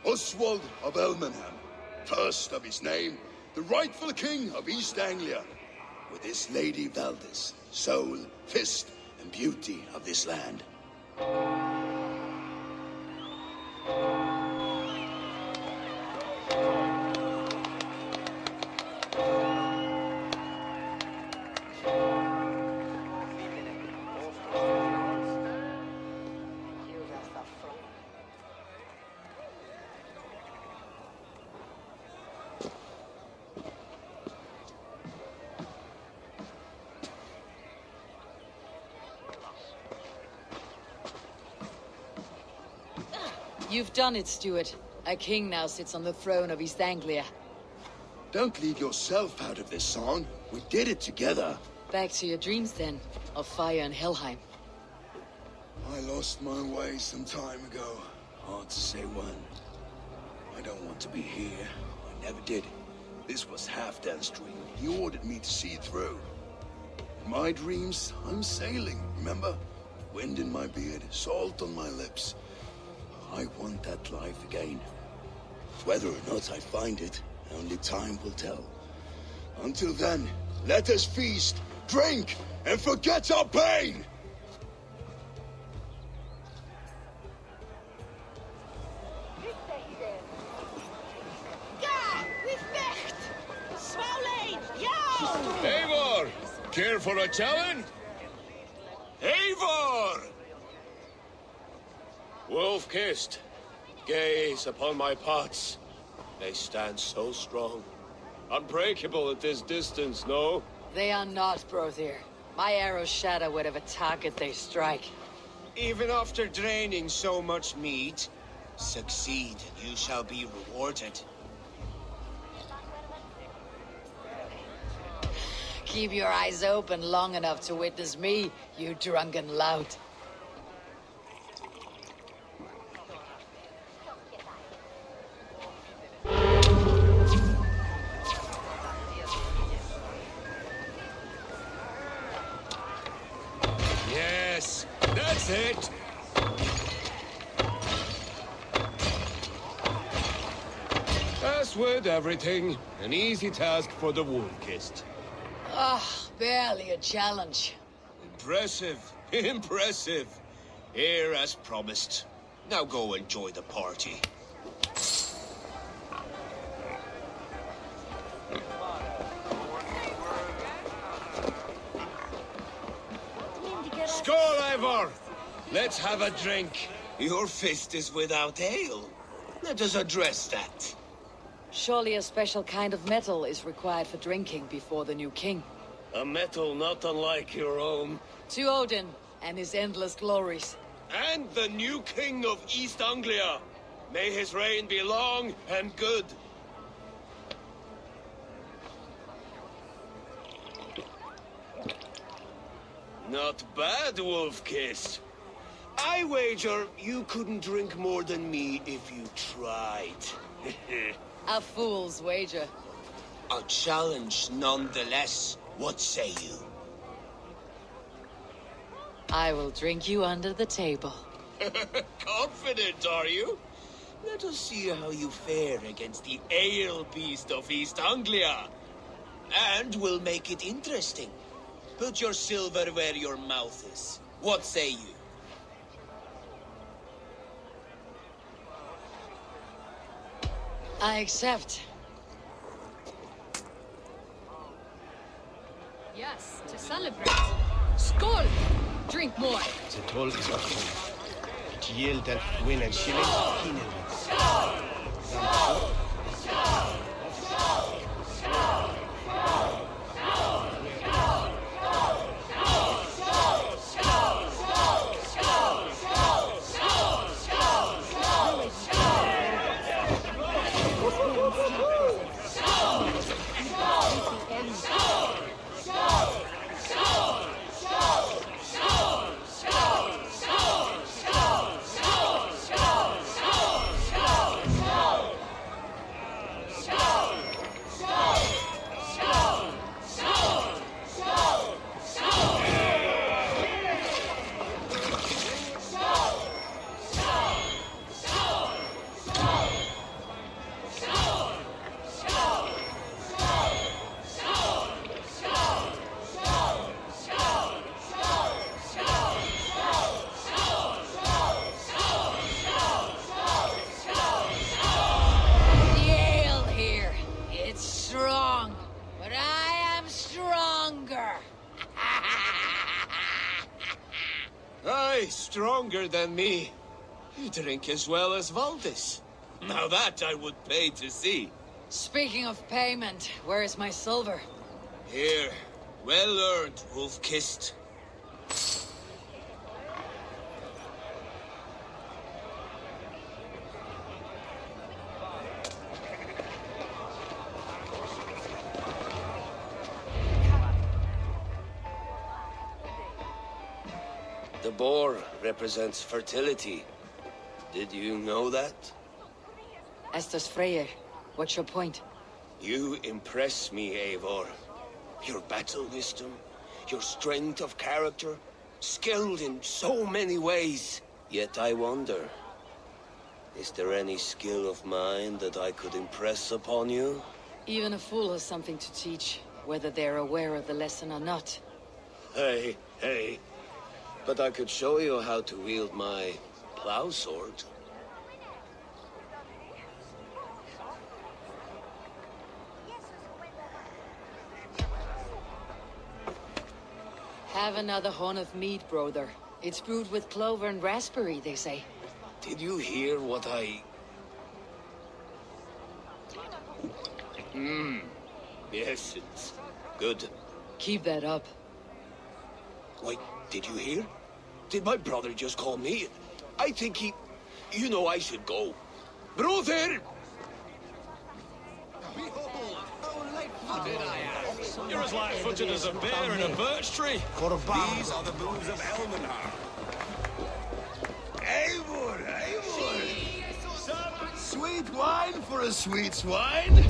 Oswald of Elmenham, first of his name, the rightful king of East Anglia, with his lady Valdis, soul, fist, and beauty of this land. You've done it, Stuart. A king now sits on the throne of East Anglia. Don't leave yourself out of this song. We did it together. Back to your dreams, then, of fire and Helheim. I lost my way some time ago. Hard to say when. I don't want to be here. I never did. This was Halfdan's dream. He ordered me to see it through. In my dreams, I'm sailing, remember? Wind in my beard, salt on my lips. I want that life again. Whether or not I find it, only time will tell. Until then, let us feast, drink, and forget our pain! Eivor! Care for a challenge? Eivor! Wolf-kissed, gaze upon my pots. They stand so strong. Unbreakable at this distance, no? They are not, Brother. My arrows shatter whatever target they strike. Even after draining so much meat, succeed and you shall be rewarded. Keep your eyes open long enough to witness me, you drunken lout. Yes, that's it. As with everything, an easy task for the wolf-kissed. Ah, barely a challenge. Impressive, impressive. Here as promised. Now go enjoy the party. Skål, Eivor! Let's have a drink. Your fist is without ale. Let us address that. Surely a special kind of metal is required for drinking before the new king. A metal not unlike your own. To Odin and his endless glories. And the new king of East Anglia. May his reign be long and good. Not bad, Wolf Kiss. I wager you couldn't drink more than me if you tried. A fool's wager. A challenge nonetheless. What say you? I will drink you under the table. Confident, are you? Let us see how you fare against the ale beast of East Anglia. And we'll make it interesting. Put your silver where your mouth is. What say you? I accept. Yes, to celebrate. Skål! Drink more. The toll is open. It yield that win and shilling. Stronger than me. You drink as well as Valdis. Now that I would pay to see. Speaking of payment, where is my silver? Here. Well earned, wolf-kissed. The boar represents fertility. Did you know that? Estes Freyr, what's your point? You impress me, Eivor. Your battle wisdom, your strength of character, skilled in so many ways. Yet I wonder, is there any skill of mine that I could impress upon you? Even a fool has something to teach, whether they're aware of the lesson or not. Hey. But I could show you how to wield my plow sword. Have another horn of mead, brother. It's brewed with clover and raspberry, they say. Did you hear what I... Yes, it's good. Keep that up. Wait, did you hear? Did my brother just call me? I think he... You know I should go. Brother! You're as light-footed as a bear in a birch tree. These are the boons of Elmenhar. Eivor! Sweet wine for a sweet swine?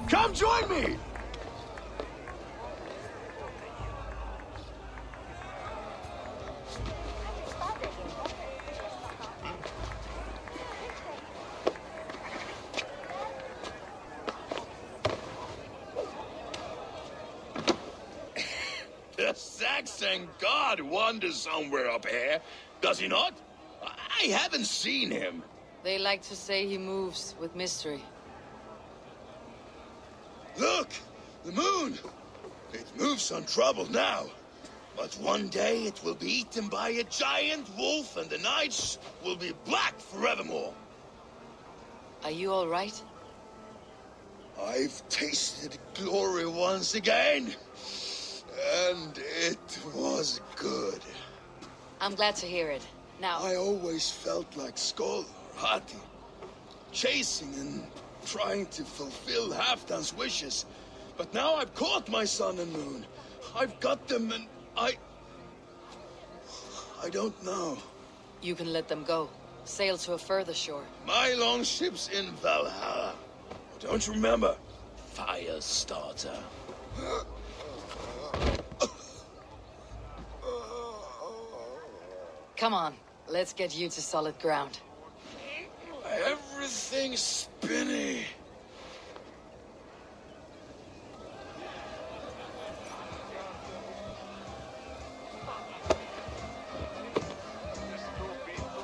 Come join me! Saxon god wanders somewhere up here, does he not? I haven't seen him. They like to say he moves with mystery. Look! The moon! It moves untroubled now. But one day it will be eaten by a giant wolf and the nights will be black forevermore. Are you all right? I've tasted glory once again. And it was good. I'm glad to hear it. Now... I always felt like Skoll, Hati. Chasing and trying to fulfill Halfdan's wishes. But now I've caught my sun and moon. I've got them and I don't know. You can let them go. Sail to a further shore. My longship's in Valhalla. Don't you remember? Fire starter. Come on, let's get you to solid ground. Everything's spinny.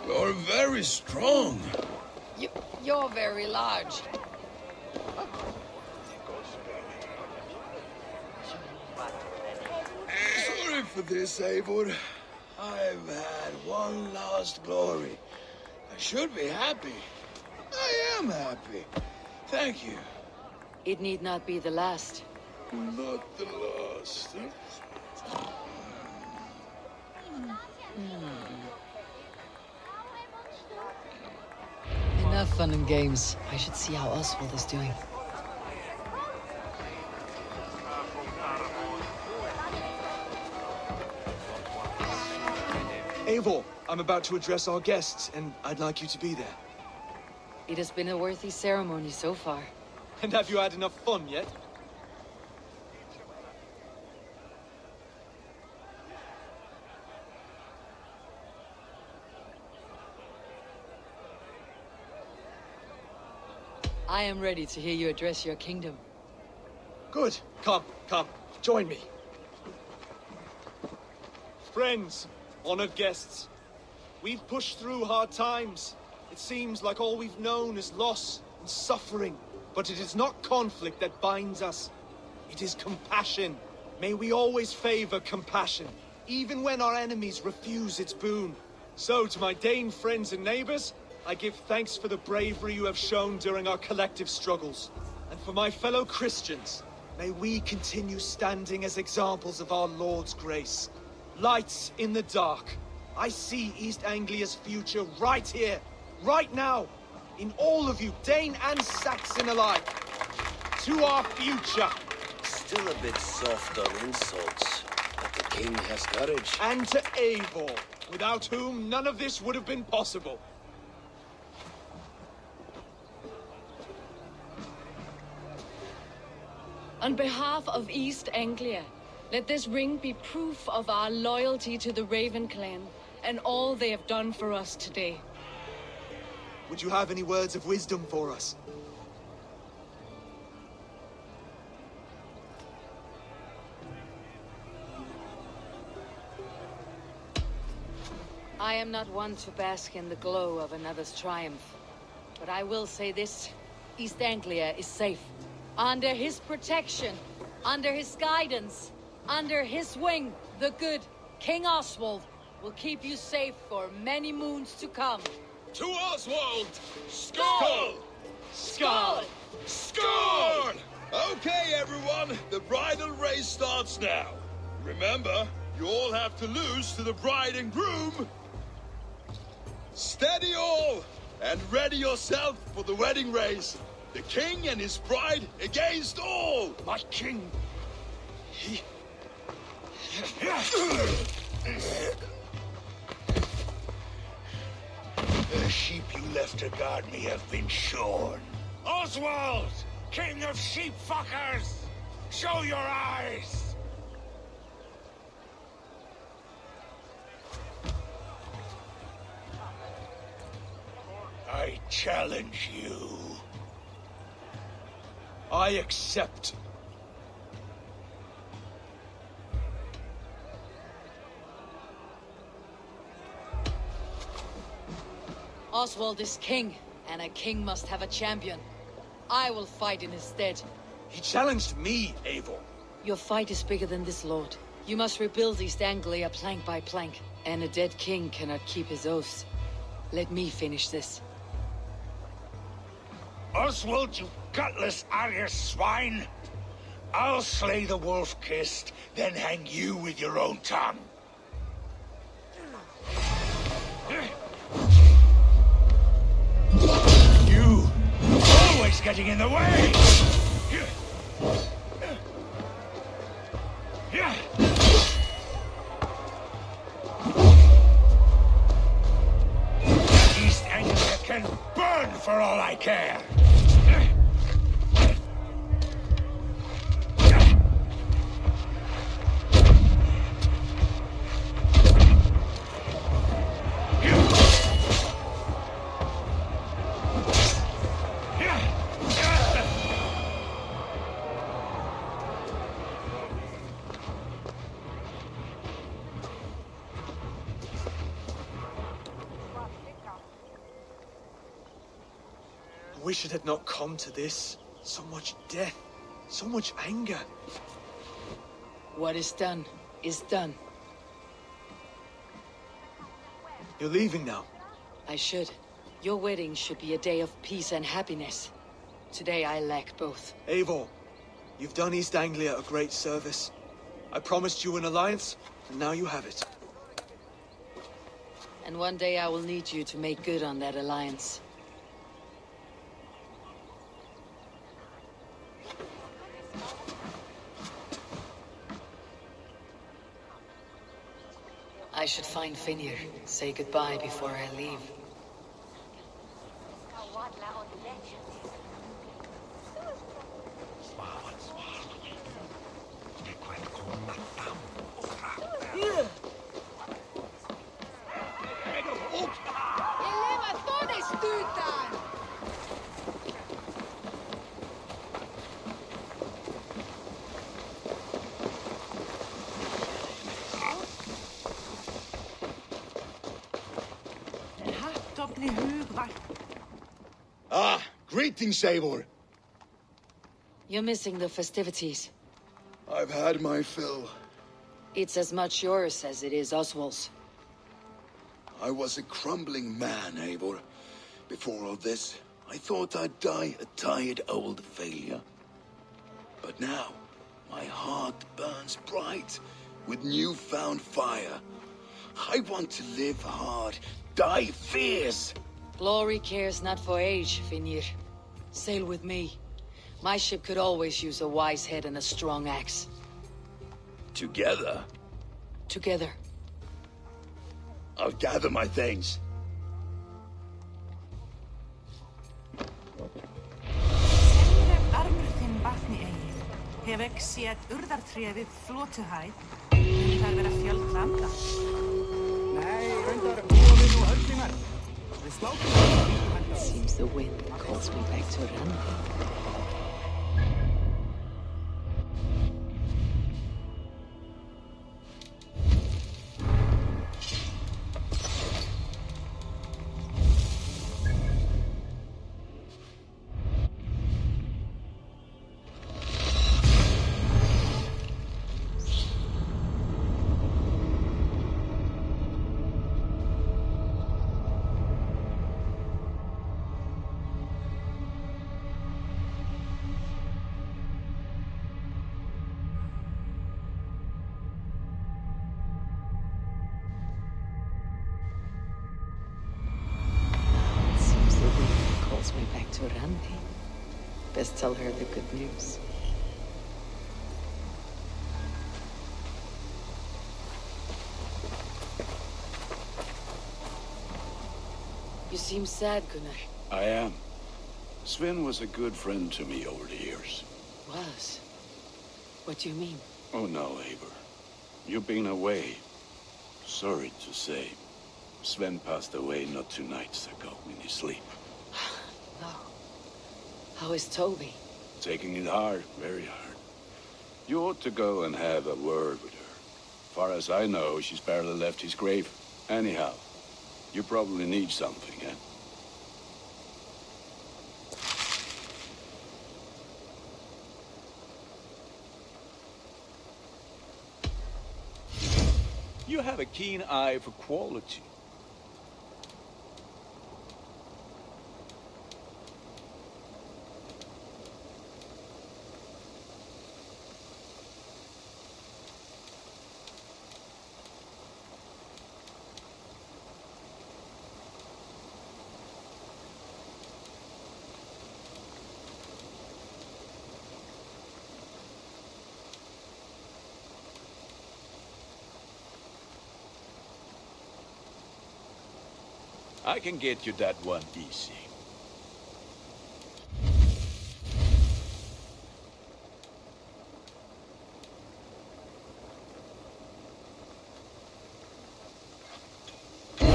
You're very strong. You're very large. Sorry for this, Eivor. I've had one last glory. I should be happy. I am happy. Thank you. It need not be the last. Not the last. Enough fun and games. I should see how Oswald is doing. Eivor, I'm about to address our guests, and I'd like you to be there. It has been a worthy ceremony so far. And have you had enough fun yet? I am ready to hear you address your kingdom. Good. Come, join me. Friends, honored guests, we've pushed through hard times. It seems like all we've known is loss and suffering. But it is not conflict that binds us. It is compassion. May we always favor compassion, even when our enemies refuse its boon. So, to my Dane friends and neighbors, I give thanks for the bravery you have shown during our collective struggles. And for my fellow Christians, may we continue standing as examples of our Lord's grace. Lights in the dark. I see East Anglia's future right here, right now. In all of you, Dane and Saxon alike. To our future. Still a bit soft on insults, but the king has courage. And to Eivor, without whom none of this would have been possible. On behalf of East Anglia, let this ring be proof of our loyalty to the Raven clan and all they have done for us today. Would you have any words of wisdom for us? I am not one to bask in the glow of another's triumph. But I will say this. East Anglia is safe. Under his protection. Under his guidance. Under his wing. The good King Oswald will keep you safe for many moons to come. To Oswald! Skål! Skål! Skål! Okay, everyone, the bridal race starts now. Remember, you all have to lose to the bride and groom. Steady all, and ready yourself for the wedding race. The king and his bride against all. My king. The sheep you left to guard me have been shorn. Oswald! King of sheep fuckers! Show your eyes! I challenge you. I accept. Oswald is king, and a king must have a champion. I will fight in his stead. He challenged me, Eivor. Your fight is bigger than this, Lord. You must rebuild East Anglia plank by plank, and a dead king cannot keep his oaths. Let me finish this. Oswald, you gutless Arya swine! I'll slay the wolf-kissed, then hang you with your own tongue. You! Always getting in the way! East Anglia can burn for all I care! I wish it had not come to this. So much death, so much anger. What is done, is done. You're leaving now. I should. Your wedding should be a day of peace and happiness. Today I lack both. Eivor, you've done East Anglia a great service. I promised you an alliance, and now you have it. And one day I will need you to make good on that alliance. I should find Finir, say goodbye before I leave. Ah, greetings, Eivor. You're missing the festivities. I've had my fill. It's as much yours as it is Oswald's. I was a crumbling man, Eivor. Before all this, I thought I'd die a tired old failure. But now, my heart burns bright with newfound fire. I want to live hard, die fierce. Glory cares not for age, Finir. Sail with me. My ship could always use a wise head and a strong axe. Together? Together. I'll gather my things. Armur þinn vatni eigið. Hef ekki séð urðartré við flotuhæð. Það vera fjöld landa. Nei, reyndar búum við nú öldingar. It seems the wind calls me back to Randi. Me back to Randi. Best tell her the good news. You seem sad, Gunnar. I am. Sven was a good friend to me over the years. Was? What do you mean? Oh no, Eivor. You've been away. Sorry to say. Sven passed away not 2 nights ago in his sleep. No. How is Toby? Taking it hard, very hard. You ought to go and have a word with her. Far as I know, she's barely left his grave. Anyhow, you probably need something, eh? You have a keen eye for quality. I can get you that one easy. Look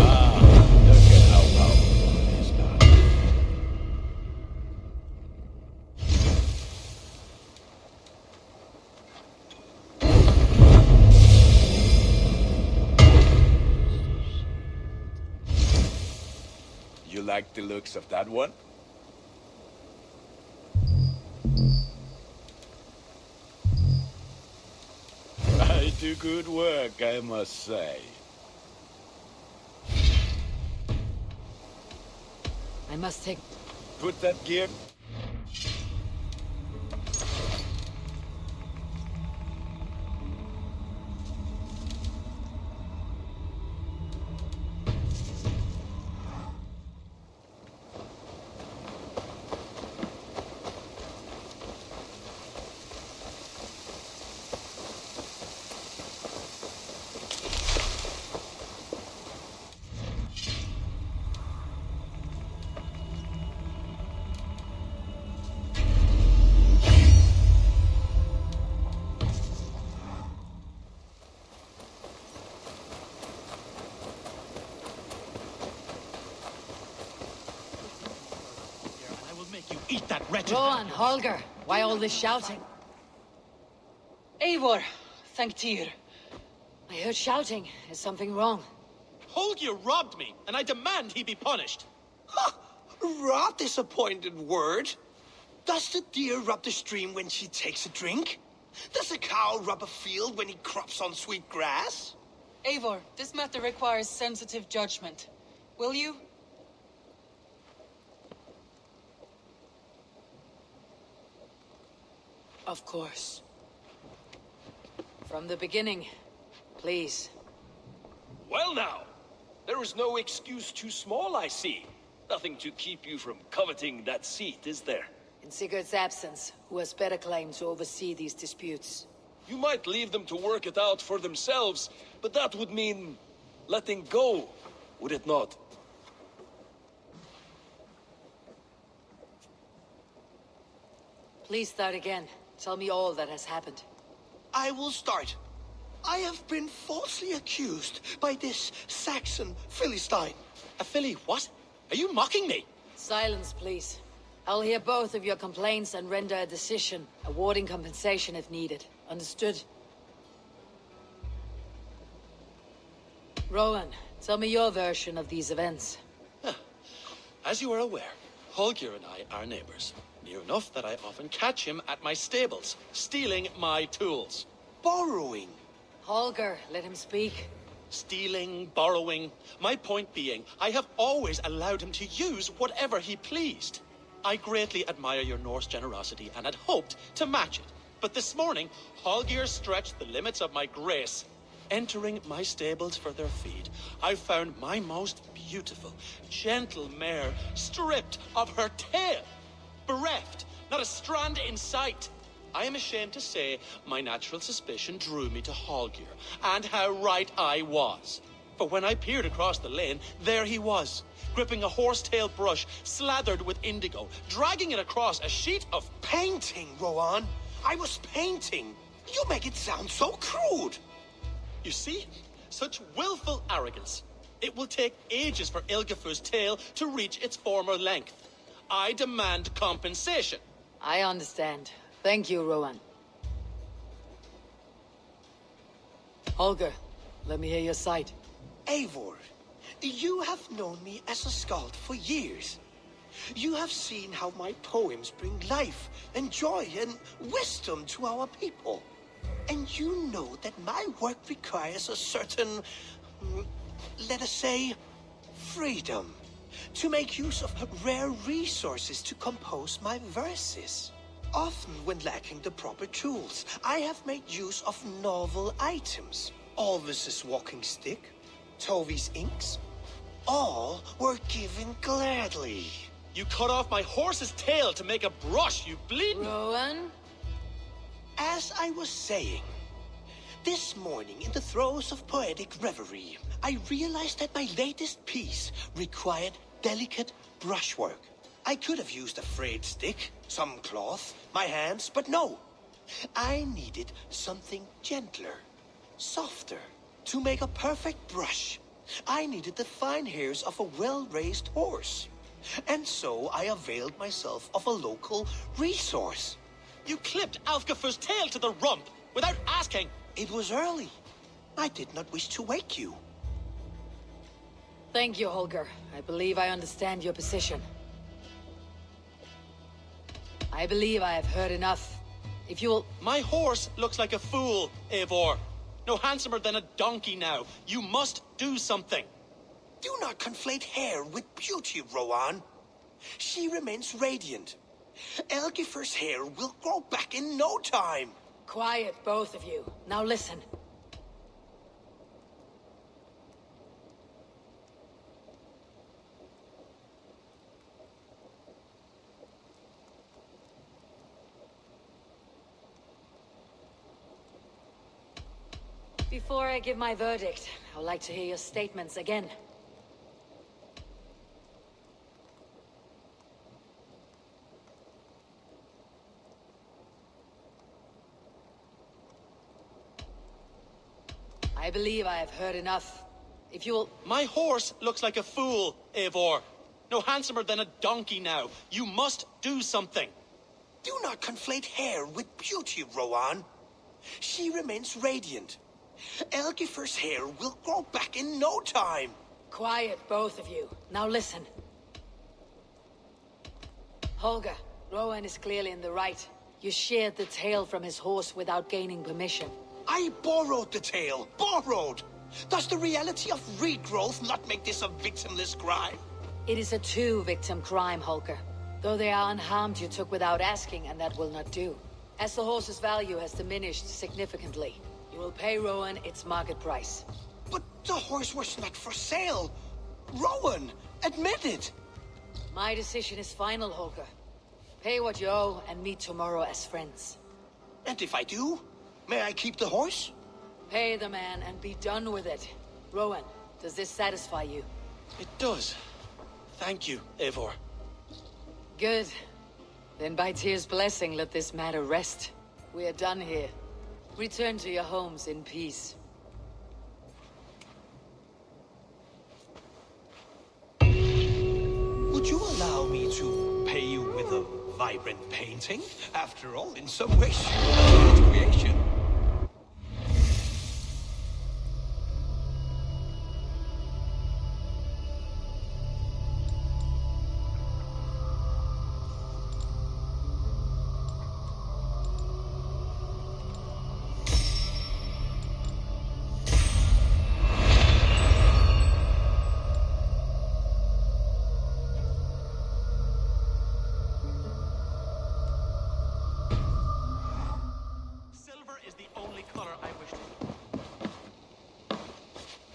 at how powerful it is now. You like the looks of that one? I do good work, I must say. I must take... Put that gear... Eat that wretched... Rowan, Holger, why all this shouting? Eivor, thank Tyr. I heard shouting. Is something wrong? Holger robbed me, and I demand he be punished. Raw disappointed word. Does the deer rub the stream when she takes a drink? Does a cow rub a field when he crops on sweet grass? Eivor, this matter requires sensitive judgment. Will you? Of course. From the beginning, please. Well now, there is no excuse too small, I see. Nothing to keep you from coveting that seat, is there? In Sigurd's absence, who has better claim to oversee these disputes? You might leave them to work it out for themselves, but that would mean letting go, would it not? Please start again. Tell me all that has happened. I will start. I have been falsely accused by this Saxon Philistine. A Philly what? Are you mocking me? Silence, please. I'll hear both of your complaints and render a decision, awarding compensation if needed. Understood? Rowan, tell me your version of these events. As you are aware, Holger and I are neighbors. Near enough that I often catch him at my stables, stealing my tools. Borrowing. Holger, let him speak. Stealing, borrowing. My point being, I have always allowed him to use whatever he pleased. I greatly admire your Norse generosity and had hoped to match it. But this morning, Holger stretched the limits of my grace. Entering my stables for their feed, I found my most beautiful, gentle mare stripped of her tail. Bereft, not a strand in sight. I am ashamed to say my natural suspicion drew me to Holger, and how right I was. For when I peered across the lane, there he was, gripping a horsetail brush slathered with indigo, dragging it across a sheet of... Painting, Rowan. I was painting. You make it sound so crude. You see? Such willful arrogance. It will take ages for Ilgefu's tail to reach its former length. I demand compensation. I understand. Thank you, Rowan. Holger, let me hear your side. Eivor, you have known me as a skald for years. You have seen how my poems bring life and joy and wisdom to our people. And then you know that my work requires a certain, let us say, freedom. To make use of rare resources to compose my verses. Often when lacking the proper tools, I have made use of novel items. Alvis's walking stick, Tovi's inks, all were given gladly. You cut off my horse's tail to make a brush, you bleeding... Rowan? As I was saying, this morning in the throes of poetic reverie, I realized that my latest piece required delicate brushwork. I could have used a frayed stick, some cloth, my hands, but no. I needed something gentler, softer. To make a perfect brush, I needed the fine hairs of a well-raised horse. And so I availed myself of a local resource. You clipped Alfgafur's tail to the rump without asking. It was early. I did not wish to wake you. Thank you, Holger. I believe I understand your position. I believe I have heard enough. If you will... My horse looks like a fool, Eivor. No handsomer than a donkey now. You must do something. Do not conflate hair with beauty, Rowan. She remains radiant. Elgifur's hair will grow back in no time. Quiet, both of you. Now listen. Before I give my verdict, I would like to hear your statements again. I believe I have heard enough. If you will... My horse looks like a fool, Eivor. No handsomer than a donkey now. You must do something. Do not conflate hair with beauty, Rowan. She remains radiant. Elgifur's hair will grow back in no time. Quiet, both of you. Now listen. Holger, Rowan is clearly in the right. You sheared the tail from his horse without gaining permission. I borrowed the tail. Borrowed! Does the reality of regrowth not make this a victimless crime? It is a two-victim crime, Holger. Though they are unharmed, you took without asking, and that will not do. As the horse's value has diminished significantly, you will pay Rowan its market price. But the horse was not for sale. Rowan, admit it. My decision is final, Holger. Pay what you owe and meet tomorrow as friends. And if I do, may I keep the horse? Pay the man and be done with it. Rowan, does this satisfy you? It does. Thank you, Eivor. Good. Then by Tyr's blessing, let this matter rest. We are done here. Return to your homes in peace. Would you allow me to pay you with a vibrant painting? After all, in some ways, it's creation.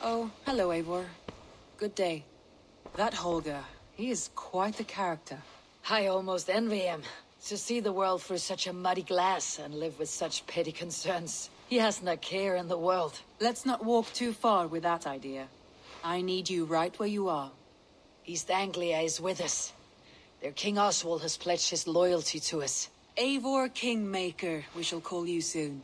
Oh, hello, Eivor. Good day. That Holger, he is quite the character. I almost envy him. To see the world through such a muddy glass and live with such petty concerns. He hasn't a care in the world. Let's not walk too far with that idea. I need you right where you are. East Anglia is with us. Their King Oswald has pledged his loyalty to us. Eivor Kingmaker, we shall call you soon.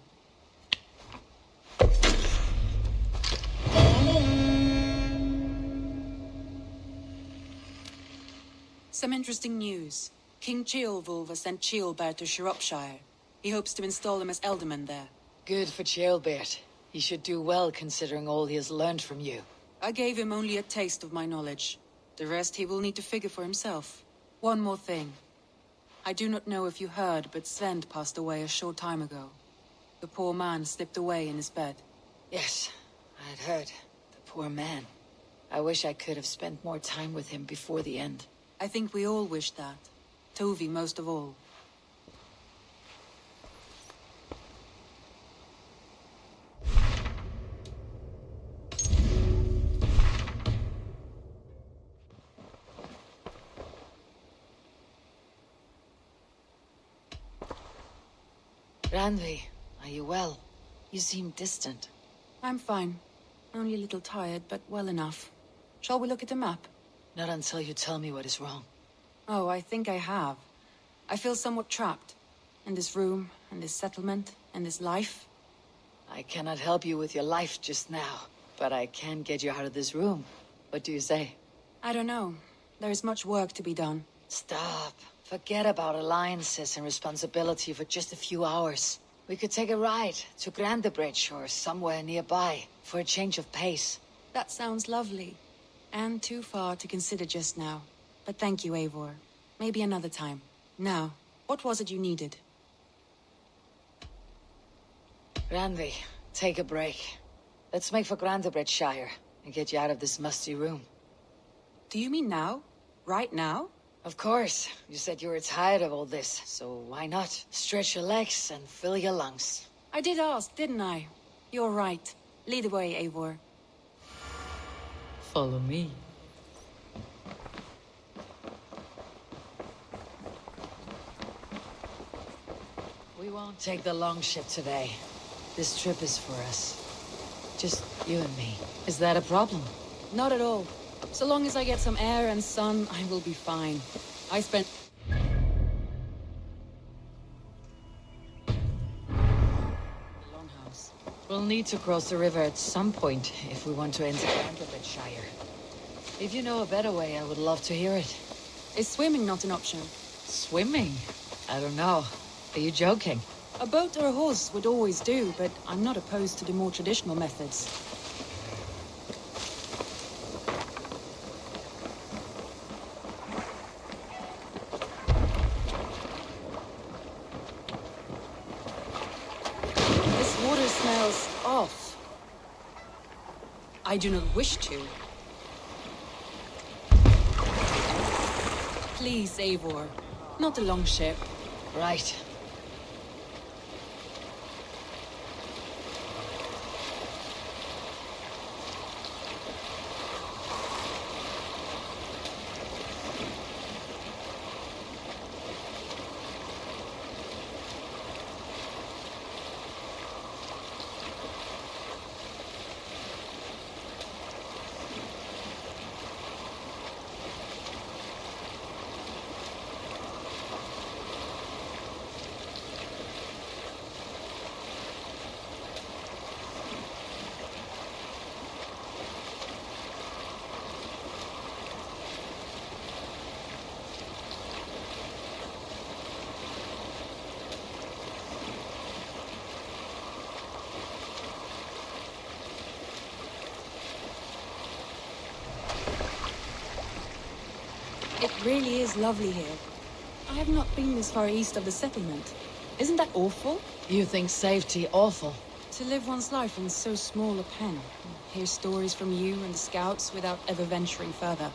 Some interesting news. King Ceolwulf has sent Ceolbert to Shropshire. He hopes to install him as Elderman there. Good for Ceolbert. He should do well considering all he has learned from you. I gave him only a taste of my knowledge. The rest he will need to figure for himself. One more thing. I do not know if you heard, but Sven passed away a short time ago. The poor man slipped away in his bed. Yes, I had heard. The poor man. I wish I could have spent more time with him before the end. I think we all wish that. Tovi most of all. Randvi, are you well? You seem distant. I'm fine. Only a little tired, but well enough. Shall we look at the map? Not until you tell me what is wrong. Oh, I think I have. I feel somewhat trapped. In this room, in this settlement, in this life. I cannot help you with your life just now, but I can get you out of this room. What do you say? I don't know. There is much work to be done. Stop. Forget about alliances and responsibility for just a few hours. We could take a ride to Grandebridge or somewhere nearby for a change of pace. That sounds lovely. And too far to consider just now. But thank you, Eivor. Maybe another time. Now, what was it you needed? Randvi, take a break. Let's make for Grandebridge Shire and get you out of this musty room. Do you mean now? Right now? Of course. You said you were tired of all this, so why not? Stretch your legs and fill your lungs. I did ask, didn't I? You're right. Lead the way, Eivor. Follow me. We won't take the long ship today. This trip is for us. Just you and me. Is that a problem? Not at all. So long as I get some air and sun, I will be fine. I spent... Longhouse. We'll need to cross the river at some point if we want to enter Grandebridge Shire. If you know a better way, I would love to hear it. Is swimming not an option? Swimming? I don't know. Are you joking? A boat or a horse would always do, but I'm not opposed to the more traditional methods. This water smells off. I do not wish to. Please, Eivor. Not a long ship. Right. It really is lovely here. I have not been this far east of the settlement. Isn't that awful? You think safety awful? To live one's life in so small a pen. Hear stories from you and the scouts without ever venturing further.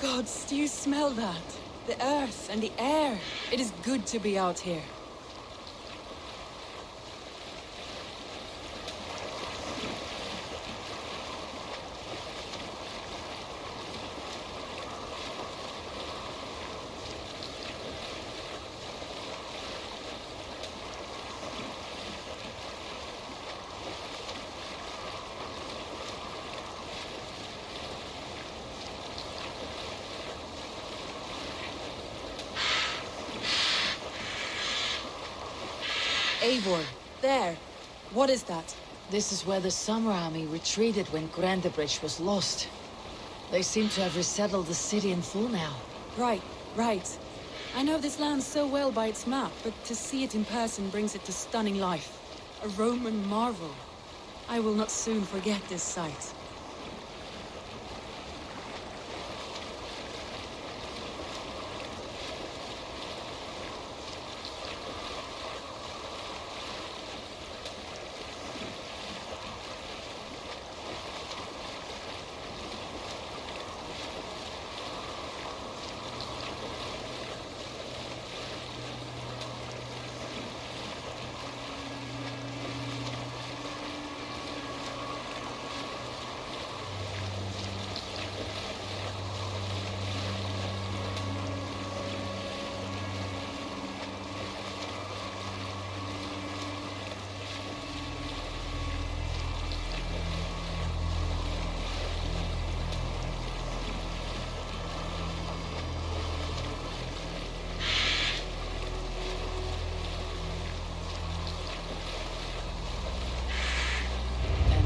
Gods, do you smell that? The earth and the air. It is good to be out here. Eivor, there. What is that? This is where the Summer Army retreated when Grandebridge was lost. They seem to have resettled the city in full now. Right, right. I know this land so well by its map, but to see it in person brings it to stunning life. A Roman marvel. I will not soon forget this sight.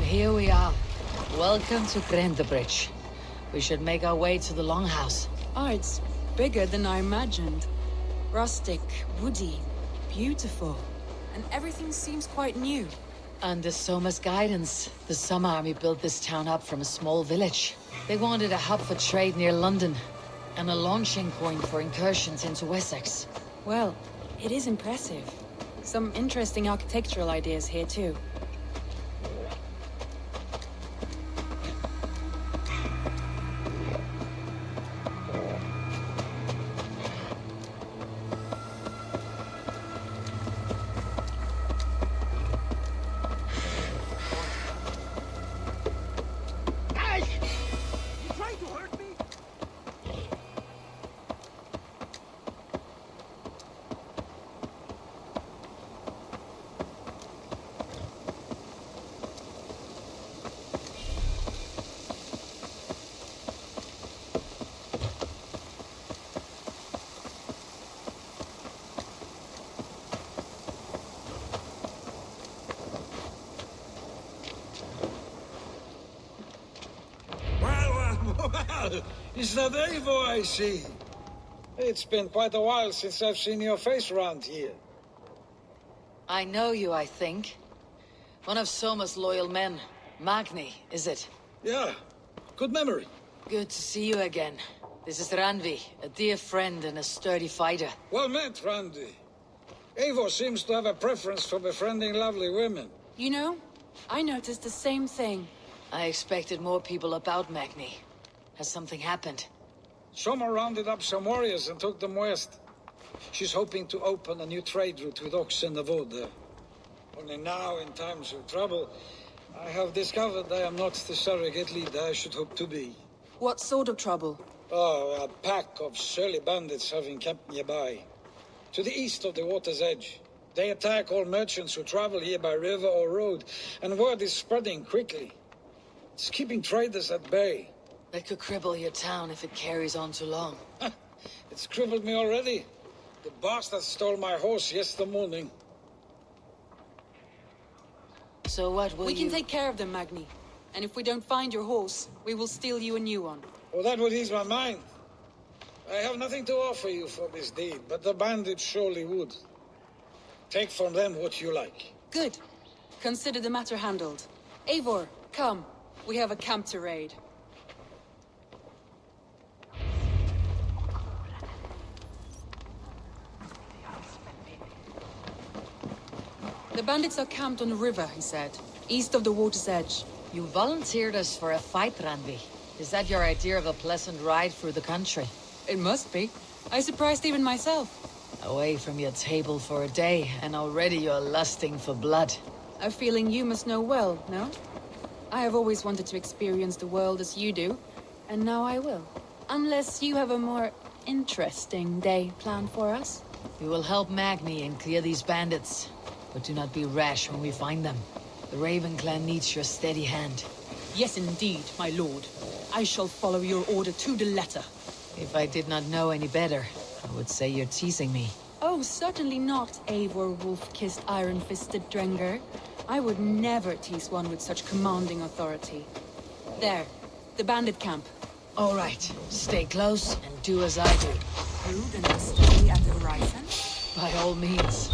here we are. Welcome to Grendabridge. We should make our way to the Longhouse. Oh, it's bigger than I imagined. Rustic, woody, beautiful. And everything seems quite new. Under Soma's guidance, the Summer Army built this town up from a small village. They wanted a hub for trade near London, and a launching point for incursions into Wessex. Well, it is impressive. Some interesting architectural ideas here too. Well, is that Eivor I see? It's been quite a while since I've seen your face around here. I know you, I think. One of Soma's loyal men. Magni, is it? Yeah, good memory. Good to see you again. This is Randvi, a dear friend and a sturdy fighter. Well met, Randvi. Eivor seems to have a preference for befriending lovely women. You know, I noticed the same thing. I expected more people about Magni. Has something happened? Soma rounded up some warriors and took them west. She's hoping to open a new trade route with oxen and wood there. Only now, in times of trouble, I have discovered I am not the surrogate leader I should hope to be. What sort of trouble? Oh, a pack of surly bandits have encamped nearby. To the east of the water's edge. They attack all merchants who travel here by river or road, and word is spreading quickly. It's keeping traders at bay. That could cripple your town if it carries on too long. It's crippled me already. The bastard stole my horse yesterday morning. So what will We can take care of them, Magni. And if we don't find your horse, we will steal you a new one. Oh, that would ease my mind. I have nothing to offer you for this deed, but the bandits surely would. Take from them what you like. Good. Consider the matter handled. Eivor, come. We have a camp to raid. The bandits are camped on the river, he said. East of the water's edge. You volunteered us for a fight, Randvi. Is that your idea of a pleasant ride through the country? It must be. I surprised even myself. Away from your table for a day, and already you're lusting for blood. A feeling you must know well, no? I have always wanted to experience the world as you do, and now I will. Unless you have a more interesting day planned for us. We will help Magni and clear these bandits, but do not be rash when we find them. The Raven clan needs your steady hand. Yes, indeed, my lord. I shall follow your order to the letter. If I did not know any better, I would say you're teasing me. Oh, certainly not, Eivor wolf-kissed iron-fisted Drenger. I would never tease one with such commanding authority. There, the bandit camp. All right, stay close and do as I do. Rude and steady at the horizon? By all means.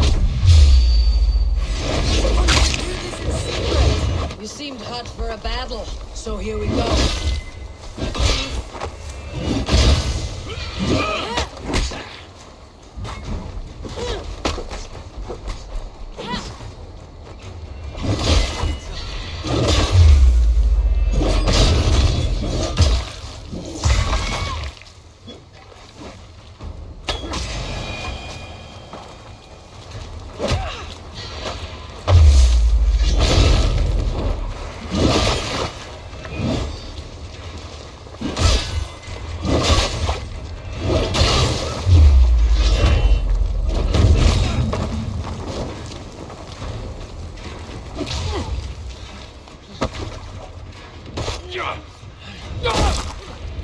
You seemed hot for a battle, so here we go.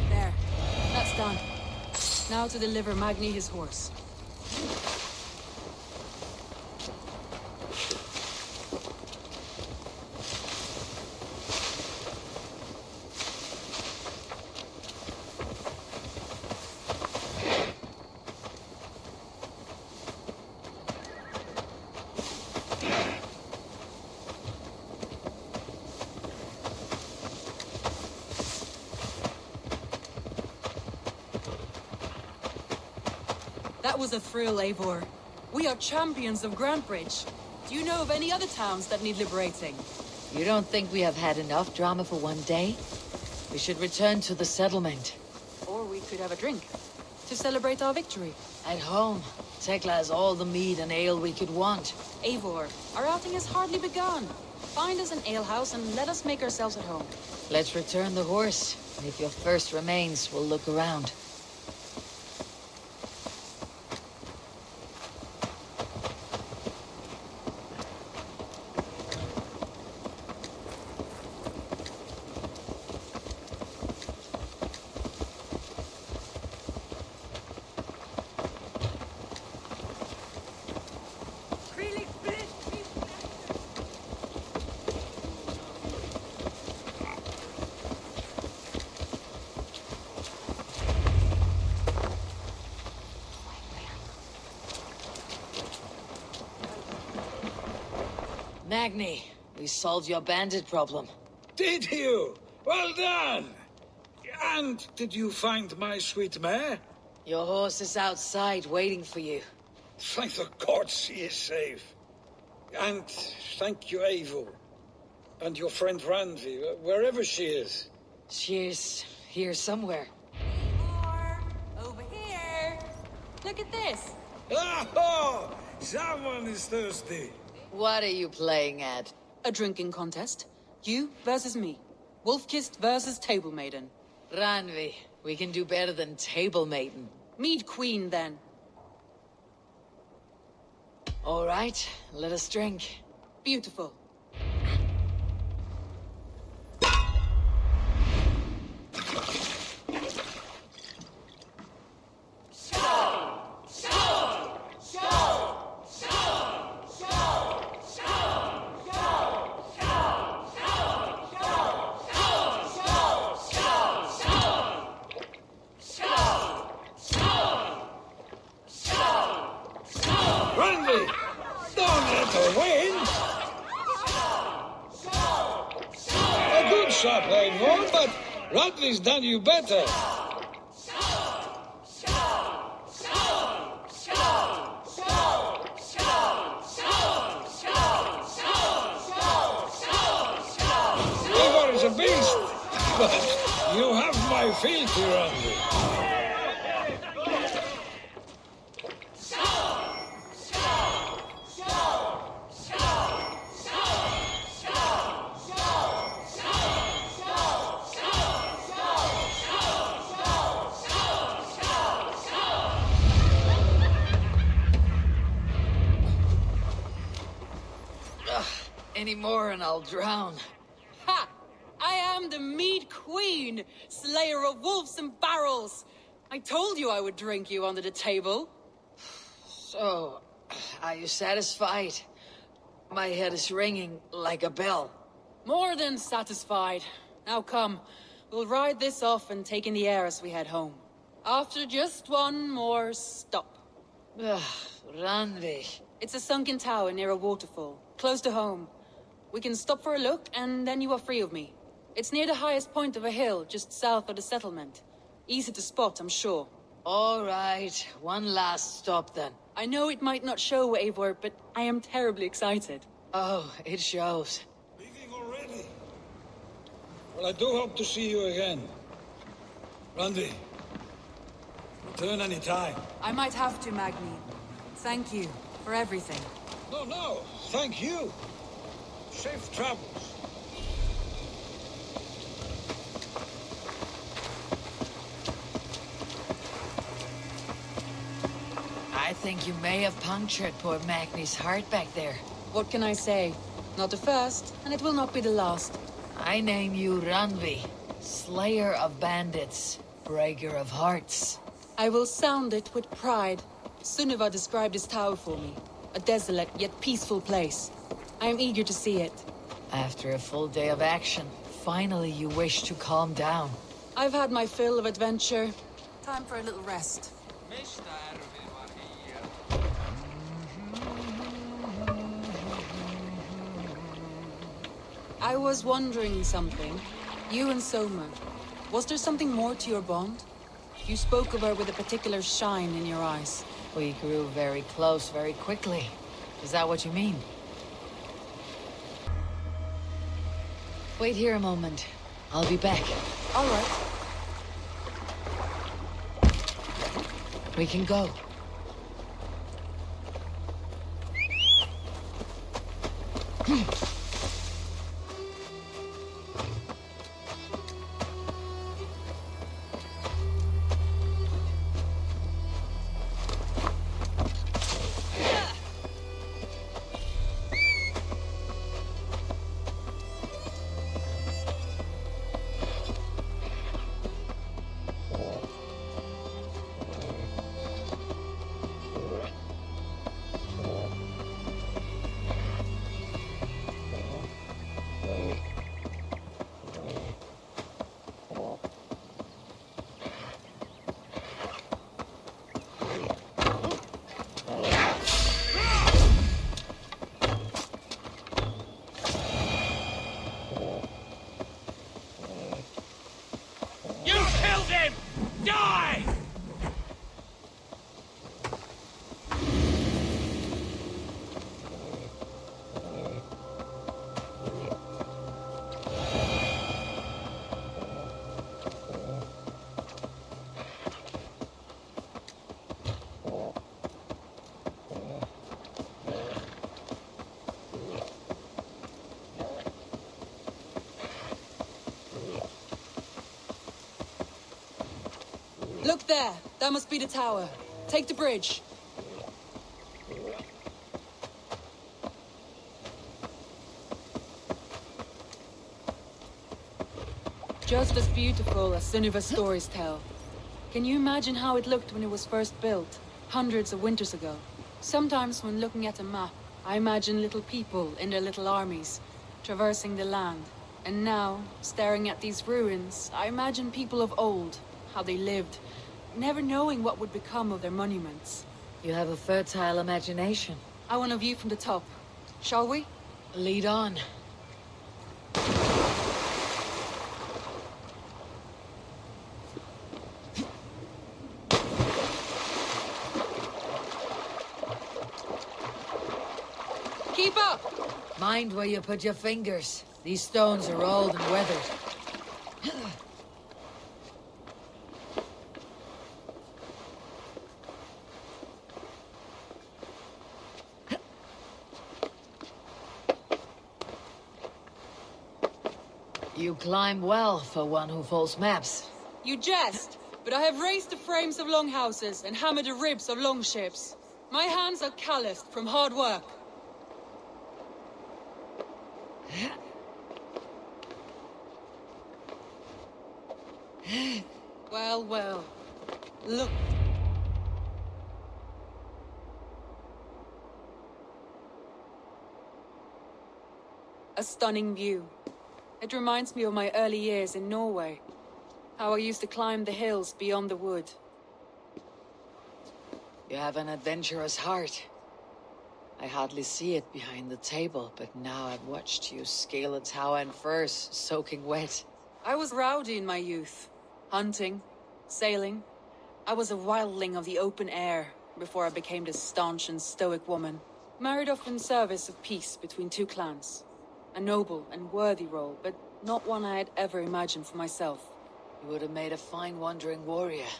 There. That's done. Now to deliver Magni his horse. That was a thrill, Eivor. We are champions of Grantebridge. Do you know of any other towns that need liberating? You don't think we have had enough drama for one day? We should return to the settlement. Or we could have a drink. To celebrate our victory. At home, Tekla has all the mead and ale we could want. Eivor, our outing has hardly begun. Find us an alehouse and let us make ourselves at home. Let's return the horse. And if your thirst remains, we'll look around. Magni, we solved your bandit problem. Did you? Well done! And did you find my sweet mare? Your horse is outside waiting for you. Thank the gods she is safe. And thank you, Eivor. And your friend Randvi, wherever she is. She is here somewhere. Eivor, over here. Look at this. Oh, someone is thirsty. What are you playing at? A drinking contest. You versus me. Wolf-kissed versus table maiden. Randvi, we can do better than table maiden. Mead queen, then. All right, let us drink. Beautiful. Shot, Eivor, but Randvi's done you better. Eivor is a beast, but you have my fealty, Randvi. Any more and I'll drown. Ha! I am the mead queen, slayer of wolves and barrels. I told you I would drink you under the table. So, are you satisfied? My head is ringing like a bell. More than satisfied. Now come, we'll ride this off and take in the air as we head home. After just one more stop. Randvi. It's a sunken tower near a waterfall, close to home. We can stop for a look, and then you are free of me. It's near the highest point of a hill, just south of the settlement. Easy to spot, I'm sure. All right, one last stop then. I know it might not show, Eivor, but I am terribly excited. Oh, it shows. Leaving already? Well, I do hope to see you again. Randvi, return any time. I might have to, Magni. Thank you for everything. No, thank you. Safe travels. I think you may have punctured poor Magni's heart back there. What can I say? Not the first, and it will not be the last. I name you Randvi, slayer of bandits, breaker of hearts. I will sound it with pride. Sunniva described this tower for me. A desolate yet peaceful place. I am eager to see it. After a full day of action, finally you wish to calm down. I've had my fill of adventure. Time for a little rest. I was wondering something. You and Soma. Was there something more to your bond? You spoke of her with a particular shine in your eyes. We grew very close very quickly. Is that what you mean? Wait here a moment. I'll be back. All right. We can go. Look there! That must be the tower. Take the bridge. Just as beautiful as Sunniva's stories tell. Can you imagine how it looked when it was first built, hundreds of winters ago? Sometimes when looking at a map, I imagine little people in their little armies, traversing the land. And now, staring at these ruins, I imagine people of old, how they lived, never knowing what would become of their monuments. You have a fertile imagination. I want a view from the top. Shall we? Lead on. Keep up! Mind where you put your fingers. These stones are old and weathered. You climb well for one who folds maps. You jest, but I have raised the frames of longhouses and hammered the ribs of longships. My hands are calloused from hard work. Well, well. Look. A stunning view. It reminds me of my early years in Norway. How I used to climb the hills beyond the wood. You have an adventurous heart. I hardly see it behind the table, but now I've watched you scale a tower in furs, soaking wet. I was rowdy in my youth. Hunting, sailing. I was a wildling of the open air before I became this staunch and stoic woman. Married off in service of peace between two clans. A noble and worthy role, but not one I had ever imagined for myself. You would have made a fine wandering warrior.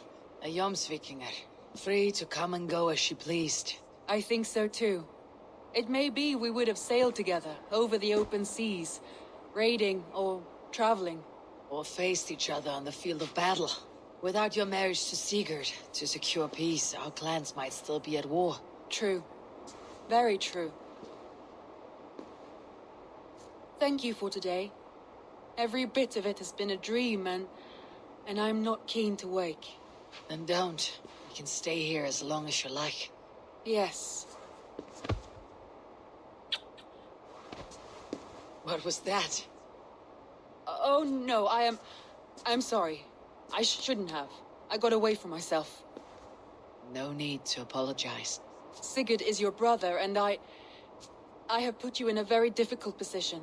A Jomsvikinger. Free to come and go as she pleased. I think so too. It may be we would have sailed together, over the open seas. Raiding, or traveling. Or faced each other on the field of battle. Without your marriage to Sigurd, to secure peace, our clans might still be at war. True. Very true. Thank you for today. Every bit of it has been a dream, and I'm not keen to wake. Then don't. You can stay here as long as you like. Yes. What was that? Oh no, I'm sorry. I shouldn't have. I got away from myself. No need to apologize. Sigurd is your brother, and I have put you in a very difficult position.